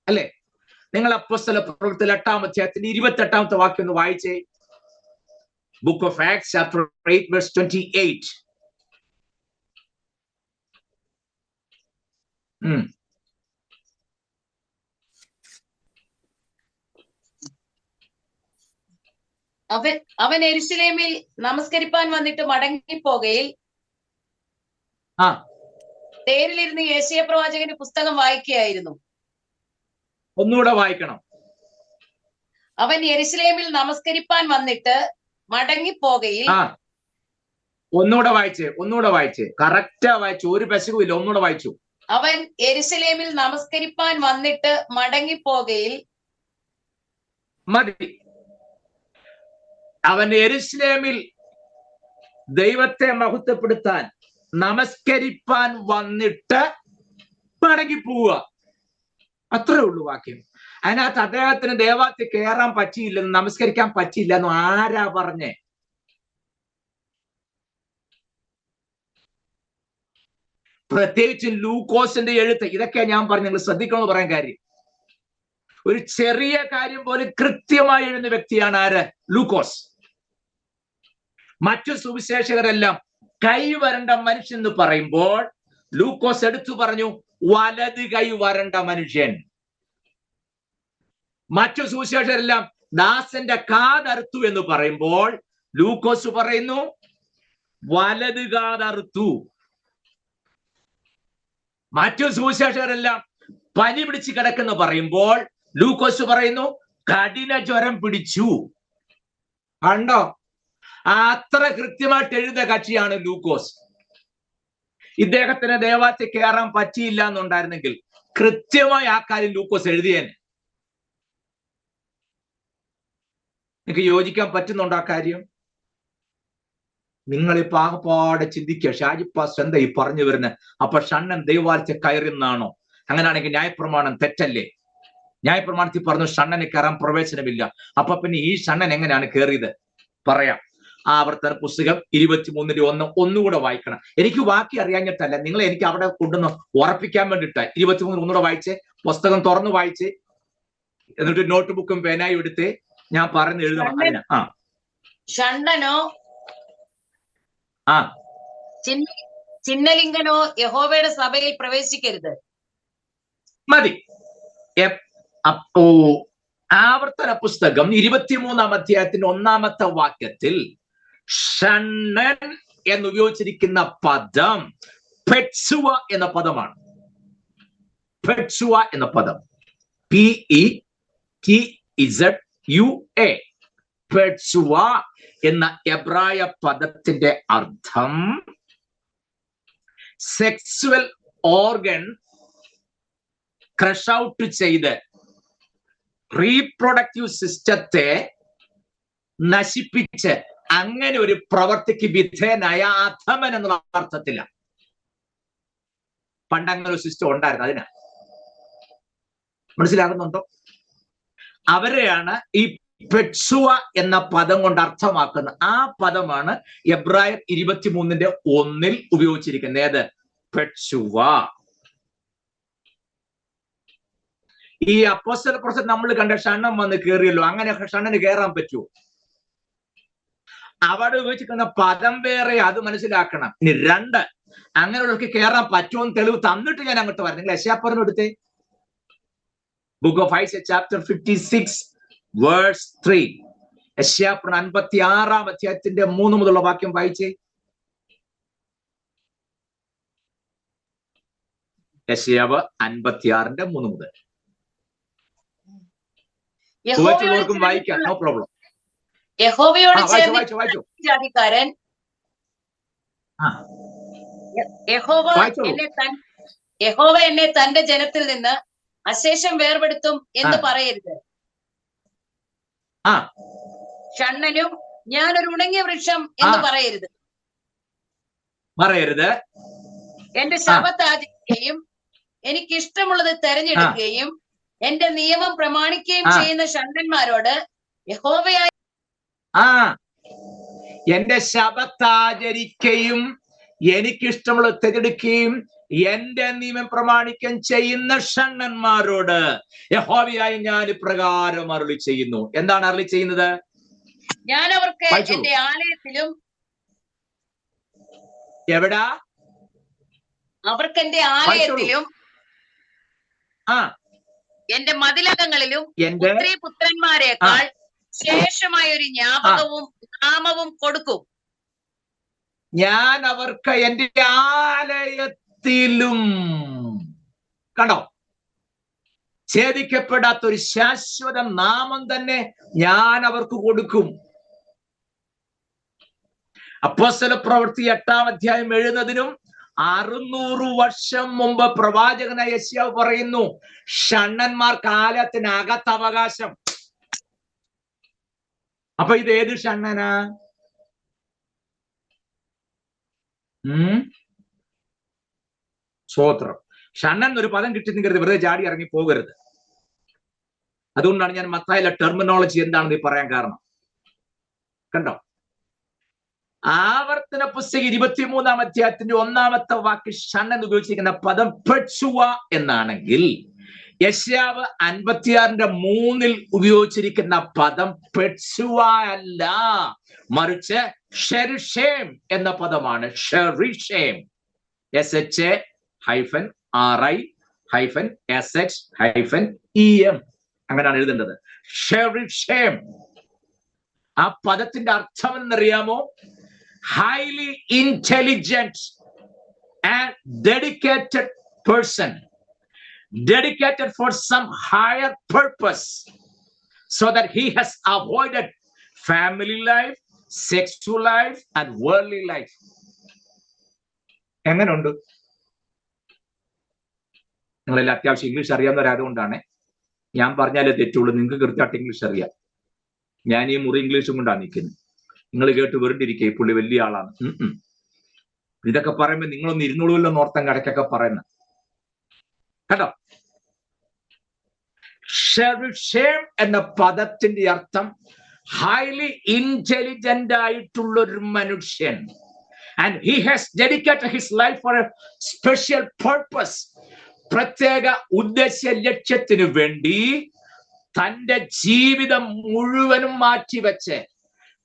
അല്ലേ? നിങ്ങൾ അപ്പോസ്തല പ്രവൃത്തി 8-ാം അധ്യായത്തിന്റെ 28-ാമത്തെ വാക്യം ഒന്ന് വായിച്ചേ. Book of acts chapter 8 verse 28. അവൻ യെരൂശലേമിൽ നമസ്കരിപ്പാൻ വന്നിട്ട് മടങ്ങിപ്പോകയിൽ തേരിലിരുന്ന് യെശയ്യാ പ്രവാചകന്റെ പുസ്തകം വായിക്കുകയായിരുന്നു. ഒന്നുകൂടെ വായിക്കണം. അവൻ യെരൂശലേമിൽ നമസ്കരിപ്പാൻ വന്നിട്ട് മടങ്ങിപ്പോകയിൽ. ഒന്നുകൂടെ വായിച്ചേ. കറക്റ്റാ വായിച്ചു, ഒരു പെശകുമില്ല. ഒന്നുകൂടെ വായിച്ചു. അവൻ യെരൂശലേമിൽ നമസ്കരിപ്പാൻ വന്നിട്ട് മടങ്ങിപ്പോകയിൽ. മതി. അവൻ യെരൂശലേമിൽ ദൈവത്തെ മഹത്വപ്പെടുത്താൻ നമസ്കരിപ്പാൻ വന്നിട്ട് മടങ്ങിപ്പോവുക. അത്രേ ഉള്ളൂ വാക്യം. അതിനകത്ത് അദ്ദേഹത്തിന് ദേവാലയത്തിൽ കയറാൻ പറ്റിയില്ലെന്ന്, നമസ്കരിക്കാൻ പറ്റിയില്ലെന്ന് ആരാ പറഞ്ഞേ? പ്രത്യേകിച്ച് ലൂക്കോസിന്റെ എഴുത്ത്. ഇതൊക്കെ ഞാൻ പറഞ്ഞു, നിങ്ങൾ ശ്രദ്ധിക്കണമെന്ന് പറയാൻ കാര്യം. ഒരു ചെറിയ കാര്യം പോലും കൃത്യമായി എഴുതുന്ന വ്യക്തിയാണ് ആര്? ലൂക്കോസ്. മറ്റു സുവിശേഷകരെല്ലാം കൈ വരണ്ട മനുഷ്യൻ എന്ന് പറയുമ്പോൾ ലൂക്കോസ് എടുത്തു പറഞ്ഞു വലത് കൈ വരണ്ട മനുഷ്യൻ. മറ്റു സുവിശേഷരെല്ലാം ദാസന്റെ കാതറുത്തു എന്ന് പറയുമ്പോൾ ലൂക്കോസ് പറയുന്നു വലത് കാതറുത്തു. മറ്റു സുവിശേഷരെല്ലാം പനി പിടിച്ച് കിടക്കുന്ന പറയുമ്പോൾ ലൂക്കോസ് പറയുന്നു കഠിന ജ്വരം പിടിച്ചു. കണ്ടോ? അത്ര കൃത്യമായിട്ട് എഴുതിയ കക്ഷിയാണ് ലൂക്കോസ്. ഇദ്ദേഹത്തിന് ദേവാലയത്തിൽ കയറാൻ പറ്റിയില്ല എന്നുണ്ടായിരുന്നെങ്കിൽ കൃത്യമായി ആ കാര്യം ലൂക്കോസ് എഴുതിയേനെ. നിങ്ങൾക്ക് യോജിക്കാൻ പറ്റുന്നുണ്ടോ ആ കാര്യം? നിങ്ങൾ ഈ പാകപ്പാടെ ചിന്തിക്കുക, ഷാജി പാസ്റ്റർ എന്താ ഈ പറഞ്ഞു വരുന്നത്? അപ്പൊ ഷണ്ണൻ ദൈവാലയത്തിൽ കയറുന്നാണോ? അങ്ങനെയാണെങ്കിൽ ന്യായപ്രമാണം തെറ്റല്ലേ? ന്യായപ്രമാണത്തിൽ പറഞ്ഞു ഷണ്ണന് കയറാൻ പ്രവേശനമില്ല. അപ്പൊ പിന്നെ ഈ ഷണ്ണൻ എങ്ങനെയാണ് കയറിയത്? പറയാം. ആവർത്തന പുസ്തകം 23:1 ഒന്നുകൂടെ വായിക്കണം. എനിക്ക് ബാക്കി അറിയാഞ്ഞിട്ടല്ല, നിങ്ങൾ എനിക്ക് അവിടെ കൊണ്ടുവന്ന് ഉറപ്പിക്കാൻ വേണ്ടിയിട്ടാ. 23 ഒന്നുകൂടെ വായിച്ച്, പുസ്തകം തുറന്നു വായിച്ച്, എന്നിട്ട് നോട്ട് ബുക്കും പേനായും എടുത്ത് ഞാൻ പറഞ്ഞു എഴുതണം. അതിന് ഷണ്ഡനോ ചിന്നലിംഗനോ യഹോവയുടെ സഭയിൽ പ്രവേശിക്കരുത്. മതി. ആവർത്തന പുസ്തകം 23-ാം അധ്യായത്തിന്റെ 1-ാമത്തെ വാക്യത്തിൽ ഷണ്ണൻ എന്ന് ഉപയോഗിച്ചിരിക്കുന്ന പദം പെറ്റ്സുവ എന്ന പദമാണ്. പെറ്റ്സുവ എന്ന പദം PETZUA. പെറ്റ്സുവ എന്ന എബ്രായ പദത്തിന്റെ അർത്ഥം സെക്സ്വൽ ഓർഗൻ ക്രഷ് ഔട്ട് ചെയ്ത് റീപ്രൊഡക്റ്റീവ് സിസ്റ്റത്തെ നശിപ്പിച്ച് അങ്ങനെ ഒരു പ്രവർത്തിക്ക് വിധേയനായ അധമൻ എന്നുള്ള അർത്ഥത്തില്ല. പണ്ടങ്ങനെ ഒരു സിസ്റ്റം ഉണ്ടായിരുന്നു. അതിനാ, മനസ്സിലാകുന്നുണ്ടോ? അവരെയാണ് ഈ പെറ്റ്സുവ എന്ന പദം കൊണ്ട് അർത്ഥമാക്കുന്നത്. ആ പദമാണ് എബ്രായർ 23:1 ഉപയോഗിച്ചിരിക്കുന്നത്. ഏത്? പെറ്റ്സുവ. ഈ അപ്പോസ്തല പ്രവർത്തനം നമ്മൾ കണ്ട ഷണ്ണം വന്ന് കയറിയല്ലോ, അങ്ങനെ ഷണ്ണന് കയറാൻ പറ്റുമോ? അവിടെ ഉപയോഗിച്ചിരിക്കുന്ന പദം വേറെ, അത് മനസ്സിലാക്കണം. ഇനി 2, അങ്ങനെയുള്ളവർക്ക് കയറാൻ പറ്റുമെന്ന് തെളിവ് തന്നിട്ട് ഞാൻ അങ്ങോട്ട് വരാം. നിങ്ങൾ യെശയ്യാ എടുത്തേ, ബുക്ക് ഓഫ് ഐസ ചാപ്റ്റർ 56:3. യെശയ്യാ 56-ാം അധ്യായത്തിന്റെ 3 മുതലുള്ള വാക്യം വായിച്ചേ. യെശയ്യാ 56:3 മുതൽ. വായിക്കാം, നോ പ്രോബ്ലം. യഹോവയോട് ജാതിക്കാരൻ യഹോവ എന്നെ തന്റെ ജനത്തിൽ നിന്ന് അശേഷം വേർപെടുത്തും എന്ന് പറയരുത്. ഷണ്ണനും ഞാനൊരു ഉണങ്ങിയ വൃക്ഷം എന്ന് പറയരുത്. എന്റെ ശബ്ബത്ത് ആചരിക്കുകയും എനിക്കിഷ്ടമുള്ളത് തെരഞ്ഞെടുക്കുകയും എന്റെ നിയമം പ്രമാണിക്കുകയും ചെയ്യുന്ന ഷണ്ഡന്മാരോട് യഹോവയായ എന്റെ ശബ്ബത്ത് ആചരിക്കുകയും എനിക്കിഷ്ടമുള്ളത് തിരഞ്ഞെടുക്കുകയും എന്റെ നിയമം പ്രമാണിക്കുകയും ചെയ്യുന്ന ഷണ്ഡന്മാരോട് യഹോവയായി ഞാൻ ഇപ്രകാരം അരുളി ചെയ്യുന്നു. എന്താണ് അരുളി ചെയ്യുന്നത്? ഞാൻ അവർക്ക് എന്റെ ആലയത്തിലും എവിടാ? അവർക്ക് എന്റെ ആലയത്തിലും എന്റെ മതിലകങ്ങളിലും പുത്രീ പുത്രന്മാരെക്കാൾ ശേഷമായ ഒരു ജ്ഞാപകവും നാമവും കൊടുക്കും. ഞാൻ അവർക്ക് എന്റെ ആലയത്തിലും, കണ്ടോ, ഛേദിക്കപ്പെടാത്ത ഒരു ശാശ്വത നാമം തന്നെ ഞാൻ അവർക്ക് കൊടുക്കും. അപ്പോസ്തല പ്രവൃത്തി 8-ാം അധ്യായം എഴുതുന്നതിനും 600 വർഷം മുമ്പ് പ്രവാചകനായ യെശയ്യാവ് പറയുന്നു, ഷണ്ണന്മാർക്ക് ആലയത്തിനകത്ത് അവകാശം. അപ്പൊ ഇത് ഏത് ഷണ്ണനാ? സ്വോത്രം. ഷണ്ണൻ ഒരു പദം കിട്ടുന്നെങ്കിൽ വെറുതെ ചാടി ഇറങ്ങി പോകരുത്. അതുകൊണ്ടാണ് ഞാൻ മത്തായിലെ ടെർമിനോളജി എന്താണെന്ന് പറയാൻ കാരണം. കണ്ടോ? ആവർത്തന പുസ്തകം 23-ാം അധ്യായത്തിന്റെ 1-ാമത്തെ വാക്ക് ഷണ്ണൻ ഉപയോഗിച്ചിരിക്കുന്ന പദം പെറ്റ്സുവ എന്നാണെങ്കിൽ യെശയ്യാവ് 56:3 ഉപയോഗിച്ചിരിക്കുന്ന പദം പെറ്റ്സുവ അല്ല, മറിച്ച് ഷെരിഷേം എന്ന പദമാണ്. ഷെരിഷേം, SHA-RI-SH-EM. അങ്ങനെയാണ് എഴുതേണ്ടത്. ഷെറിഷേം, ആ പദത്തിന്റെ അർത്ഥം എന്നറിയാമോ? Highly intelligent and dedicated person, dedicated for some higher purpose, so that he has avoided family life, sexual life and worldly life. എങ്ങനെയുണ്ട്? നിങ്ങളെല്ലാം അത്യാവശ്യം ഇംഗ്ലീഷ് അറിയാവുന്നവരായതുകൊണ്ടാണ് ഞാൻ പറഞ്ഞാലേ തെറ്റുള്ളൂ. നിങ്ങൾക്ക് കൃത്യമായിട്ട് ഇംഗ്ലീഷ് അറിയാം. ഞാൻ ഈ മുറി ഇംഗ്ലീഷും കൊണ്ടാണ് നിൽക്കുന്നത്. നിങ്ങൾ കേട്ട് വെറുണ്ടിരിക്കുക, പുള്ളി വലിയ ആളാണ്. ഇതൊക്കെ പറയുമ്പോൾ നിങ്ങളൊന്ന് ഇരുന്നോളൂല്ലോ നോർത്തൻ കടക്കൊക്കെ പറയുന്നത് കേട്ടോ. ഷെറിഷേം എന്ന പദത്തിന്റെ അർത്ഥം ഹൈലി ഇന്റലിജന്റ് ആയിട്ടുള്ള ഒരു മനുഷ്യൻ. And he has dedicated his life for A special purpose, പ്രത്യേക ഉദ്ദേശ ലക്ഷ്യത്തിനു വേണ്ടി തന്റെ ജീവിതം മുഴുവനും മാറ്റിവെച്ച്,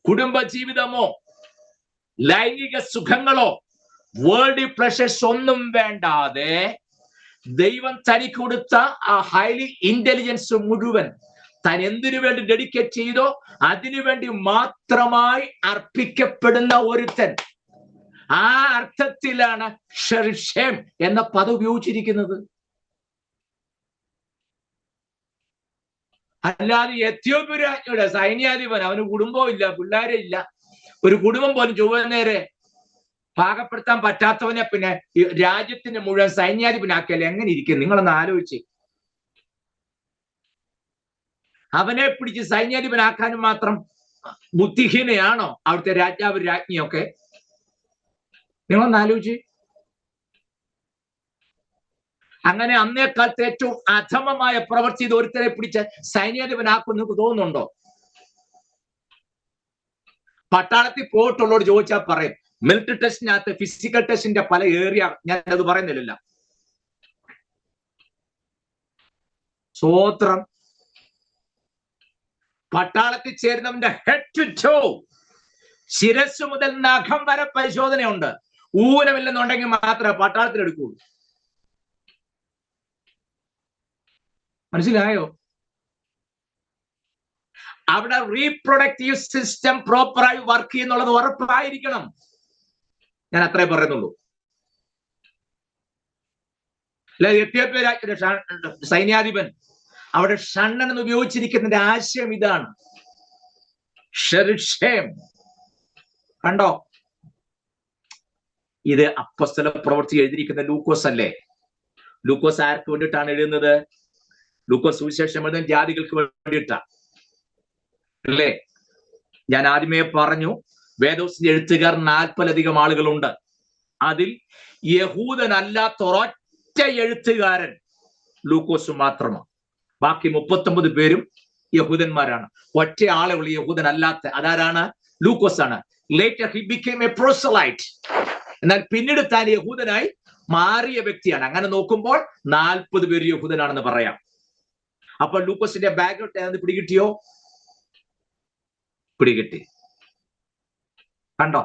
കുടുംബ ജീവിതമോ ലൈംഗിക സുഖങ്ങളോ വേൾഡി പ്ലഷേഴ്സ് ഒന്നും വേണ്ടാതെ ദൈവം തനിക്ക് കൊടുത്ത ആ ഹൈലി ഇന്റലിജൻസ് മുഴുവൻ താൻ എന്തിനു വേണ്ടി ഡെഡിക്കേറ്റ് ചെയ്തോ അതിനു വേണ്ടി മാത്രമായി അർപ്പിക്കപ്പെടുന്ന ഒരുത്തൻ. ആ അർത്ഥത്തിലാണ് ഷെറിഷേം എന്ന പദം ഉപയോഗിച്ചിരിക്കുന്നത്. അല്ലാതെ എത്യോപ്യ രാജ്ഞിയുടെ സൈന്യാധിപൻ, അവന് കുടുംബവും ഇല്ല, പിള്ളേരെ ഇല്ല, ഒരു കുടുംബം പോലും ചൊവ്വനേരെ പാകപ്പെടുത്താൻ പറ്റാത്തവനെ പിന്നെ രാജ്യത്തിന്റെ മുഴുവൻ സൈന്യാധിപനാക്കിയാൽ എങ്ങനെ ഇരിക്കും? നിങ്ങളൊന്ന് ആലോചിച്ച്. അവനെ പിടിച്ച് സൈന്യാധിപനാക്കാനും മാത്രം ബുദ്ധിഹീനയാണോ അവിടുത്തെ രാജാവ് രാജ്ഞിയൊക്കെ? നിങ്ങളൊന്ന് ആലോചിച്ച്. അങ്ങനെ അന്നേക്കാലത്ത് ഏറ്റവും അധമമായ പ്രവൃത്തി ചെയ്ത് ഒരുത്തരെ പിടിച്ച് സൈന്യാധിപനാക്കും നിങ്ങൾക്ക് തോന്നുന്നുണ്ടോ? പട്ടാളത്തിൽ പോയിട്ടുള്ളവർ ചോദിച്ചാൽ പറയും, മിലിറ്ററി ടെസ്റ്റിനകത്ത് ഫിസിക്കൽ ടെസ്റ്റിന്റെ പല ഏരിയ ഞാൻ അത് പറയുന്നില്ല. സ്വോത്രം. പട്ടാളത്തിൽ ചേരുന്നവന്റെ ഹെഡ് ടു ടോ, ശിരസ് മുതൽ നഖം വരെ പരിശോധനയുണ്ട്. ഊനമില്ലെന്നുണ്ടെങ്കിൽ മാത്രമേ പട്ടാളത്തിൽ എടുക്കുള്ളൂ. മനസ്സിലായോ? അവിടെ റീപ്രൊഡക്റ്റീവ് സിസ്റ്റം പ്രോപ്പറായി വർക്ക് ചെയ്യുന്നുള്ളത് ഉറപ്പായിരിക്കണം. ഞാൻ അത്രേ പറയുന്നുള്ളൂ. എത്യോപ്യ രാജ്യത്തിന്റെ സൈന്യാധിപൻ അവിടെ ഷണ്ണൻ എന്ന് ഉപയോഗിച്ചിരിക്കുന്നതിന്റെ ആശയം ഇതാണ്. ഷെറിഷേം. കണ്ടോ? ഇത് അപ്പോസ്തല പ്രവൃത്തി എഴുതിയിരിക്കുന്ന ലൂക്കോസ് അല്ലേ? ലൂക്കോസ് ആർക്ക് വേണ്ടിയിട്ടാണ് എഴുതുന്നത്? ലൂക്കോസ് സുവിശേഷം എഴുതാൻ ജാതികൾക്ക് വേണ്ടിയിട്ടാ അല്ലേ? ഞാൻ ആദ്യമേ പറഞ്ഞു, വേദോസിന്റെ എഴുത്തുകാർ 40-ലധികം ആളുകളുണ്ട്. അതിൽ യഹൂദനല്ലാത്ത ഒരൊറ്റ എഴുത്തുകാരൻ ലൂക്കോസ് മാത്രമാണ്. ബാക്കി 39 പേരും യഹൂദന്മാരാണ്. ഒറ്റ ആളെ ഉള്ള യഹൂദനല്ലാത്ത. അതാരാണ്? ലൂക്കോസ് ആണ്. Later he became a proselyte. എന്നാൽ പിന്നീട് താൻ യഹൂദനായി മാറിയ വ്യക്തിയാണ്. അങ്ങനെ നോക്കുമ്പോൾ 40 പേര് യഹൂദനാണെന്ന് പറയാം. അപ്പൊ ലൂക്കോസിന്റെ ബാക്ക്ഗ്രൗണ്ട് പിടികിട്ടിയോ? പിടികിട്ടി. കണ്ടോ?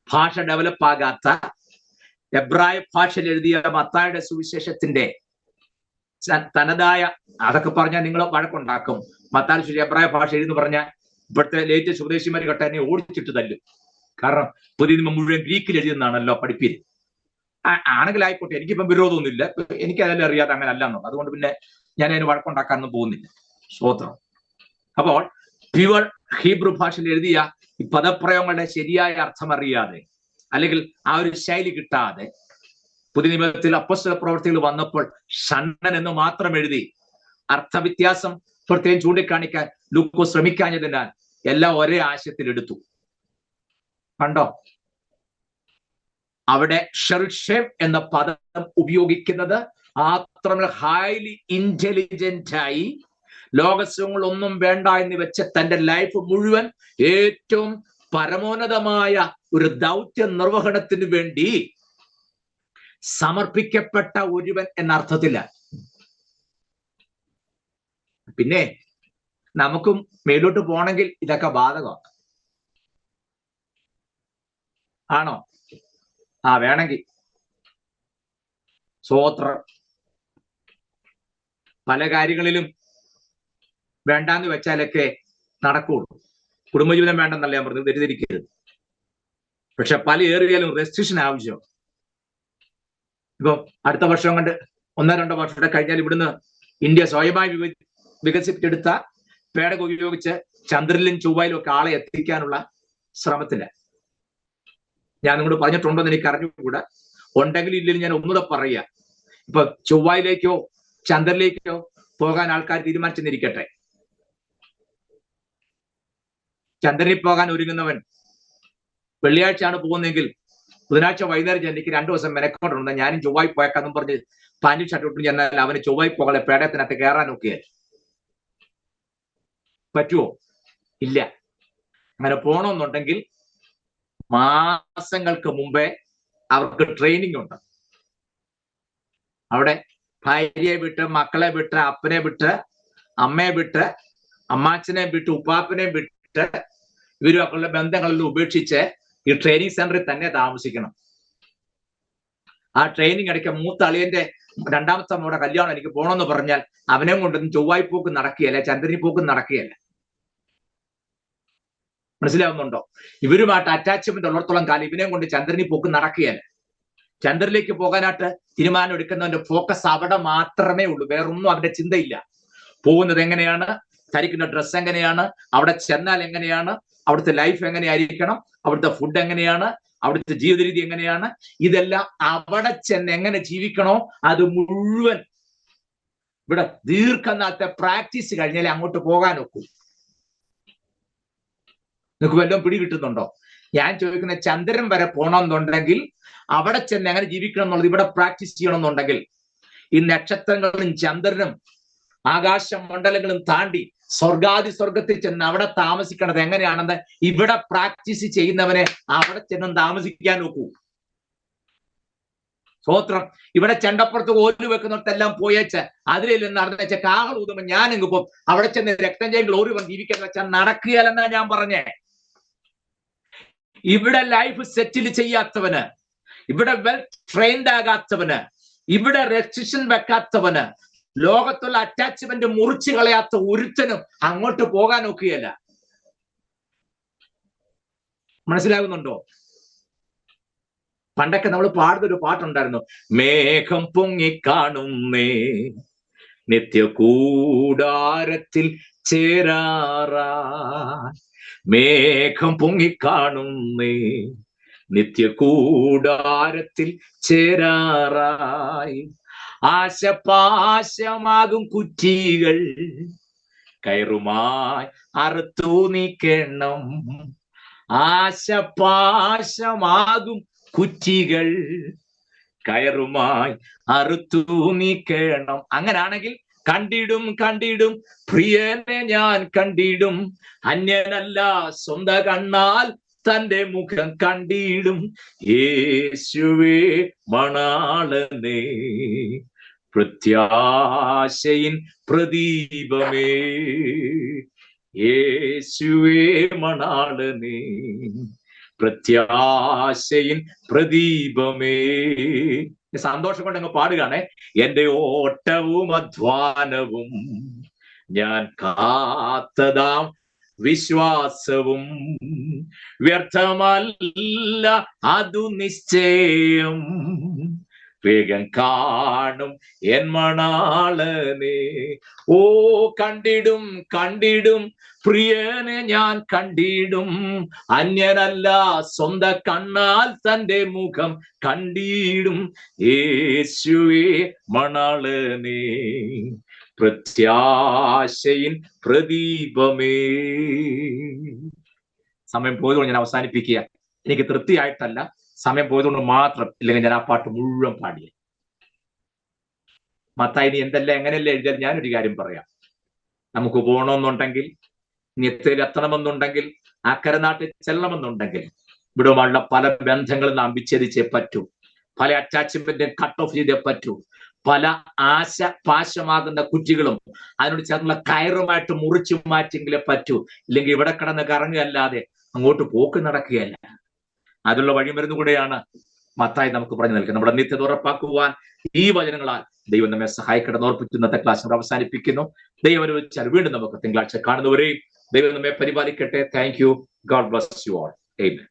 ഭാഷ ഡെവലപ്പ് ആകാത്ത എബ്രായ ഭാഷയിൽ എഴുതിയ മത്തായിയുടെ സുവിശേഷത്തിന്റെ തനതായ, അതൊക്കെ പറഞ്ഞാൽ നിങ്ങൾ വഴക്കുണ്ടാക്കും. മത്തായി എബ്രായ ഭാഷ എഴുതി പറഞ്ഞാൽ ഇപ്പോഴത്തെ ലേറ്റസ്റ്റ് സ്വദേശിമാർ കേട്ട എന്നെ ഓടിച്ചിട്ട് തല്ലും. കാരണം പുതിയ നിയമം മുഴുവൻ ഗ്രീക്കിൽ എഴുതുന്നതാണല്ലോ പഠിപ്പിൽ. ആണെങ്കിലായിക്കോട്ടെ, എനിക്കിപ്പം വിരോധമൊന്നുമില്ല. എനിക്ക് അതെല്ലാം അറിയാതെ അങ്ങനെ അല്ല എന്നുള്ളത്. അതുകൊണ്ട് പിന്നെ ഞാൻ അതിന് വഴക്കുണ്ടാക്കാനൊന്നും പോകുന്നില്ല. സ്വോത്രം. അപ്പോൾ പ്യുവർ ഹീബ്രു ഭാഷയിൽ എഴുതിയ ഈ പദപ്രയോഗങ്ങളുടെ ശരിയായ അർത്ഥം അറിയാതെ, അല്ലെങ്കിൽ ആ ഒരു ശൈലി കിട്ടാതെ, പുതിയ നിയമത്തിൽ അപ്പോസ്തല പ്രവൃത്തികൾ വന്നപ്പോൾ ഷണ്ണൻ എന്ന് മാത്രം എഴുതി അർത്ഥവ്യത്യാസം പ്രത്യേകം ചൂണ്ടിക്കാണിക്കാൻ ലൂക്കോസ് ശ്രമിക്കാഞ്ഞതിനാൽ എല്ലാം ഒരേ ആശയത്തിൽ എടുത്തു. കണ്ടോ? അവിടെ ഷെറിഷേം എന്ന പദം ഉപയോഗിക്കുന്നത് അത്ര ഹൈലി ഇന്റലിജന്റ് ആയി ലോകസുഖങ്ങളൊന്നും വേണ്ട എന്ന് വെച്ച് തന്റെ ലൈഫ് മുഴുവൻ ഏറ്റവും പരമോന്നതമായ ഒരു ദൗത്യ നിർവഹണത്തിന് വേണ്ടി സമർപ്പിക്കപ്പെട്ട ഒരുവൻ എന്ന അർത്ഥത്തില്ല. പിന്നെ നമുക്കും മേലോട്ട് പോണെങ്കിൽ ഇതൊക്കെ ബാധകമാണ്. ആണോ? വേണമെങ്കിൽ. സ്വോത്രം. പല കാര്യങ്ങളിലും വേണ്ടാന്ന് വെച്ചാലൊക്കെ നടക്കുള്ളൂ. കുടുംബജീവിതം വേണ്ടെന്നല്ല ഞാൻ പറഞ്ഞത്, തെറ്റിദ്ധരിക്കരുത്. പക്ഷെ പല ഏറിയാലും റെസ്ട്രിക്ഷൻ ആവശ്യം. ഇപ്പൊ അടുത്ത വർഷം കൊണ്ട് 1-2 വർഷം കഴിഞ്ഞാൽ ഇവിടുന്ന് ഇന്ത്യ സ്വയമായി വികസിപ്പിച്ചെടുത്ത പേടകം ഉപയോഗിച്ച് ചന്ദ്രനിലും ചൊവ്വയിലും ഒക്കെ ആളെ എത്തിക്കാനുള്ള ശ്രമത്തില്ല. ഞാൻ നിങ്ങളോട് പറഞ്ഞിട്ടുണ്ടോന്ന് എനിക്ക് അറിഞ്ഞുകൂടാ. ഉണ്ടെങ്കിലും ഇല്ലെങ്കിലും ഞാൻ ഒന്നുകൂടെ പറയുക. ഇപ്പൊ ചൊവ്വയിലേക്കോ ചന്ദ്രനിലേക്കോ പോകാൻ ആൾക്കാർ തീരുമാനിച്ചെന്നിരിക്കട്ടെ. ചന്ദ്രനിൽ പോകാൻ ഒരുങ്ങുന്നവൻ വെള്ളിയാഴ്ചയാണ് പോകുന്നതെങ്കിൽ ബുധനാഴ്ച വൈകുന്നേരം എനിക്ക് 2 ദിവസം മെനക്കോട്ടുണ്ട്, ഞാനും ചൊവ്വായി പോയേക്കാന്നും പറഞ്ഞ് പാൻറ് ഷർട്ട് ഇട്ട് ചെന്നാൽ അവന് ചൊവ്വായി പോകാതെ പേടകത്തിനകത്ത് കയറാനൊക്കെ പറ്റുമോ? ഇല്ല. അങ്ങനെ പോകണമെന്നുണ്ടെങ്കിൽ മാസങ്ങൾക്ക് മുമ്പേ അവർക്ക് ട്രെയിനിങ് ഉണ്ട്. അവിടെ ഭാര്യയെ വിട്ട്, മക്കളെ വിട്ട്, അപ്പനെ വിട്ട്, അമ്മയെ വിട്ട്, അമ്മാച്ചനെ വിട്ട്, ഉപ്പാപ്പനെ വിട്ട്, ഇവരുമൊക്കെയുള്ള ബന്ധങ്ങളിൽ ഉപേക്ഷിച്ച് ഈ ട്രെയിനിങ് സെന്ററിൽ തന്നെ താമസിക്കണം. ആ ട്രെയിനിങ് ഇടയ്ക്ക് മൂത്ത അളിയന്റെ 2ാമത്തെ അമ്മയുടെ കല്യാണം എനിക്ക് പോകണമെന്ന് പറഞ്ഞാൽ അവനെ കൊണ്ടൊന്നും ചൊവ്വായി പോക്ക് നടക്കുകയല്ല, ചന്ദ്രനി പോക്ക് നടക്കുകയല്ല. മനസ്സിലാവുന്നുണ്ടോ? ഇവരുമായിട്ട് അറ്റാച്ച്മെന്റ് ഉള്ളിടത്തോളം കാലം ഇവനെ കൊണ്ട് ചന്ദ്രനി പോക്ക് നടക്കുകയല്ല. ചന്ദ്രനിലേക്ക് പോകാനായിട്ട് തീരുമാനം എടുക്കുന്നവന്റെ ഫോക്കസ് അവിടെ മാത്രമേ ഉള്ളൂ, വേറൊന്നും അവന്റെ ചിന്തയില്ല. പോകുന്നത് എങ്ങനെയാണ്, ധരിക്കുന്ന ഡ്രസ്സ് എങ്ങനെയാണ്, അവിടെ ചെന്നാൽ എങ്ങനെയാണ്, അവിടുത്തെ ലൈഫ് എങ്ങനെയായിരിക്കണം, അവിടുത്തെ ഫുഡ് എങ്ങനെയാണ്, അവിടുത്തെ ജീവിത രീതി എങ്ങനെയാണ്, ഇതെല്ലാം അവിടെ ചെന്ന് എങ്ങനെ ജീവിക്കണോ അത് മുഴുവൻ ഇവിടെ ദീർഘനാളത്തെ പ്രാക്ടീസ് കഴിഞ്ഞാലേ അങ്ങോട്ട് പോകാൻ ഒക്കൂ. നിങ്ങൾക്ക് വല്ലതും പിടി കിട്ടുന്നുണ്ടോ? ഞാൻ ചോദിക്കുന്ന ചന്ദ്രൻ വരെ പോകണമെന്നുണ്ടെങ്കിൽ അവിടെ ചെന്ന് എങ്ങനെ ജീവിക്കണം എന്നുള്ളത് ഇവിടെ പ്രാക്ടീസ് ചെയ്യണമെന്നുണ്ടെങ്കിൽ ഈ നക്ഷത്രങ്ങളും ചന്ദ്രനും ആകാശമണ്ഡലങ്ങളും താണ്ടി സ്വർഗത്തിൽ ചെന്ന് അവിടെ താമസിക്കണത് എങ്ങനെയാണെന്ന് ഇവിടെ പ്രാക്ടീസ് ചെയ്യുന്നവനെ അവിടെ ചെന്ന് താമസിക്കാൻ നോക്കൂ. സ്തോത്രം. ഇവിടെ ചെണ്ടപ്പുറത്ത് ഓല് വെക്കുന്നിടത്തെല്ലാം പോയേച്ച് അതിലെല്ലാം നടന്നു വെച്ച കാഹൾ ഊതുമ്പോ ഞാൻ എങ്ങ് പോകും. അവിടെ ചെന്ന് രക്തം ചെയ്യും ഓര് വന്ന് ജീവിക്കാൻ വെച്ചാൽ നടക്കുകയല്ലെന്നാ ഞാൻ പറഞ്ഞേ. ഇവിടെ ലൈഫ് സെറ്റിൽ ചെയ്യാത്തവന്, ഇവിടെ വെൽ ട്രെയിൻഡ് ആകാത്തവന്, ഇവിടെ റെസ്ട്രിക്ഷൻ വെക്കാത്തവന്, ലോകത്തുള്ള അറ്റാച്ച്മെന്റ് മുറിച്ചു കളയാത്ത ഒരുത്തനും അങ്ങോട്ട് പോകാൻ ഒക്കുകയല്ല. മനസ്സിലാകുന്നുണ്ടോ? പണ്ടൊക്കെ നമ്മൾ പാടുന്നൊരു പാട്ടുണ്ടായിരുന്നു, മേഘം പൊങ്ങിക്കാണുന്നേ നിത്യ കൂടാരത്തിൽ ചേരാറാ, മേഘം പൊങ്ങിക്കാണുന്നേ നിത്യ കൂടാരത്തിൽ ചേരാറായി, ആശപാശമാകും കുറ്റികൾ കയറുമായി അറുത്തു നീക്കണം, ആശപാശമാകും കുറ്റികൾ കയറുമായി അറുത്തു നീക്കണം. അങ്ങനാണെങ്കിൽ കണ്ടിടും കണ്ടിടും പ്രിയനെ ഞാൻ കണ്ടിടും, അന്യനല്ല സ്വന്ത കണ്ണാൽ തന്റെ മുഖം കണ്ടിടും, യേശുവേ മണാളനേ പ്രത്യാശയിൻ പ്രദീപമേ, യേശുവേ മണാളനേ പ്രത്യാശയിൻ പ്രദീപമേ. സന്തോഷം കൊണ്ട് അങ്ങ് പാടുകയാണേ. എന്റെ ഓട്ടവും അധ്വാനവും ഞാൻ കാത്തതാം വിശ്വാസവും വ്യർത്ഥമല്ല അതു നിശ്ചയം, വേഗം കാണും എൻ മണാളനെ. ഓ കണ്ടിടും കണ്ടിടും പ്രിയനെ ഞാൻ കണ്ടിടും, അന്യനല്ല സ്വന്ത കണ്ണാൽ തന്റെ മുഖം കണ്ടിടും, യേശുവേ മണാളനെ പ്രത്യാശയിൻ പ്രദീപമേ. സമയം പോയതുകൊണ്ട് ഞാൻ അവസാനിപ്പിക്കുക. എനിക്ക് തൃപ്തിയായിട്ടല്ല, സമയം പോയതുകൊണ്ട് മാത്രം. ഇല്ലെങ്കിൽ ഞാൻ ആ പാട്ട് മുഴുവൻ പാടിയ. മത്തായി നീ എന്തെല്ലാം എങ്ങനെയല്ലേ എഴുതിയാൽ ഞാനൊരു കാര്യം പറയാം. നമുക്ക് പോകണമെന്നുണ്ടെങ്കിൽ, നിത്യത്തിൽ എത്തണമെന്നുണ്ടെങ്കിൽ, അക്കരെ നാട്ടിൽ ചെല്ലണമെന്നുണ്ടെങ്കിൽ ഇവിടുമുള്ള പല ബന്ധങ്ങളും നാം വിച്ഛേദിച്ചേ പറ്റൂ, പല അറ്റാച്ച്മെന്റും കട്ട് ഓഫ് ചെയ്തേ പറ്റൂ, പല ആശ പാശമാകുന്ന കുറ്റികളും അതിനോട് ചേർന്നുള്ള കയറുമായിട്ട് മുറിച്ചു മാറ്റെങ്കിലേ പറ്റൂ. ഇല്ലെങ്കിൽ ഇവിടെ കിടന്ന് കറങ്ങുകയല്ലാതെ അങ്ങോട്ട് പോക്ക് നടക്കുകയല്ല. അതിനുള്ള വഴിമരുന്ന് കൂടെയാണ് മത്തായി നമുക്ക് പറഞ്ഞു നൽകുക. നമ്മുടെ നിത്യത ഉറപ്പാക്കുവാൻ ഈ വചനങ്ങളാൽ ദൈവം നമ്മെ സഹായിക്കണം. ഓർപ്പിച്ച് ഇന്നത്തെ ക്ലാസ് നമ്മൾ അവസാനിപ്പിക്കുന്നു. ദൈവം അനുവദിച്ചാൽ വീണ്ടും നമുക്ക് തിങ്കളാഴ്ച കാണുന്നവരെയും ദൈവം നമ്മെ പരിപാലിക്കട്ടെ. Thank you. God bless you all. Amen.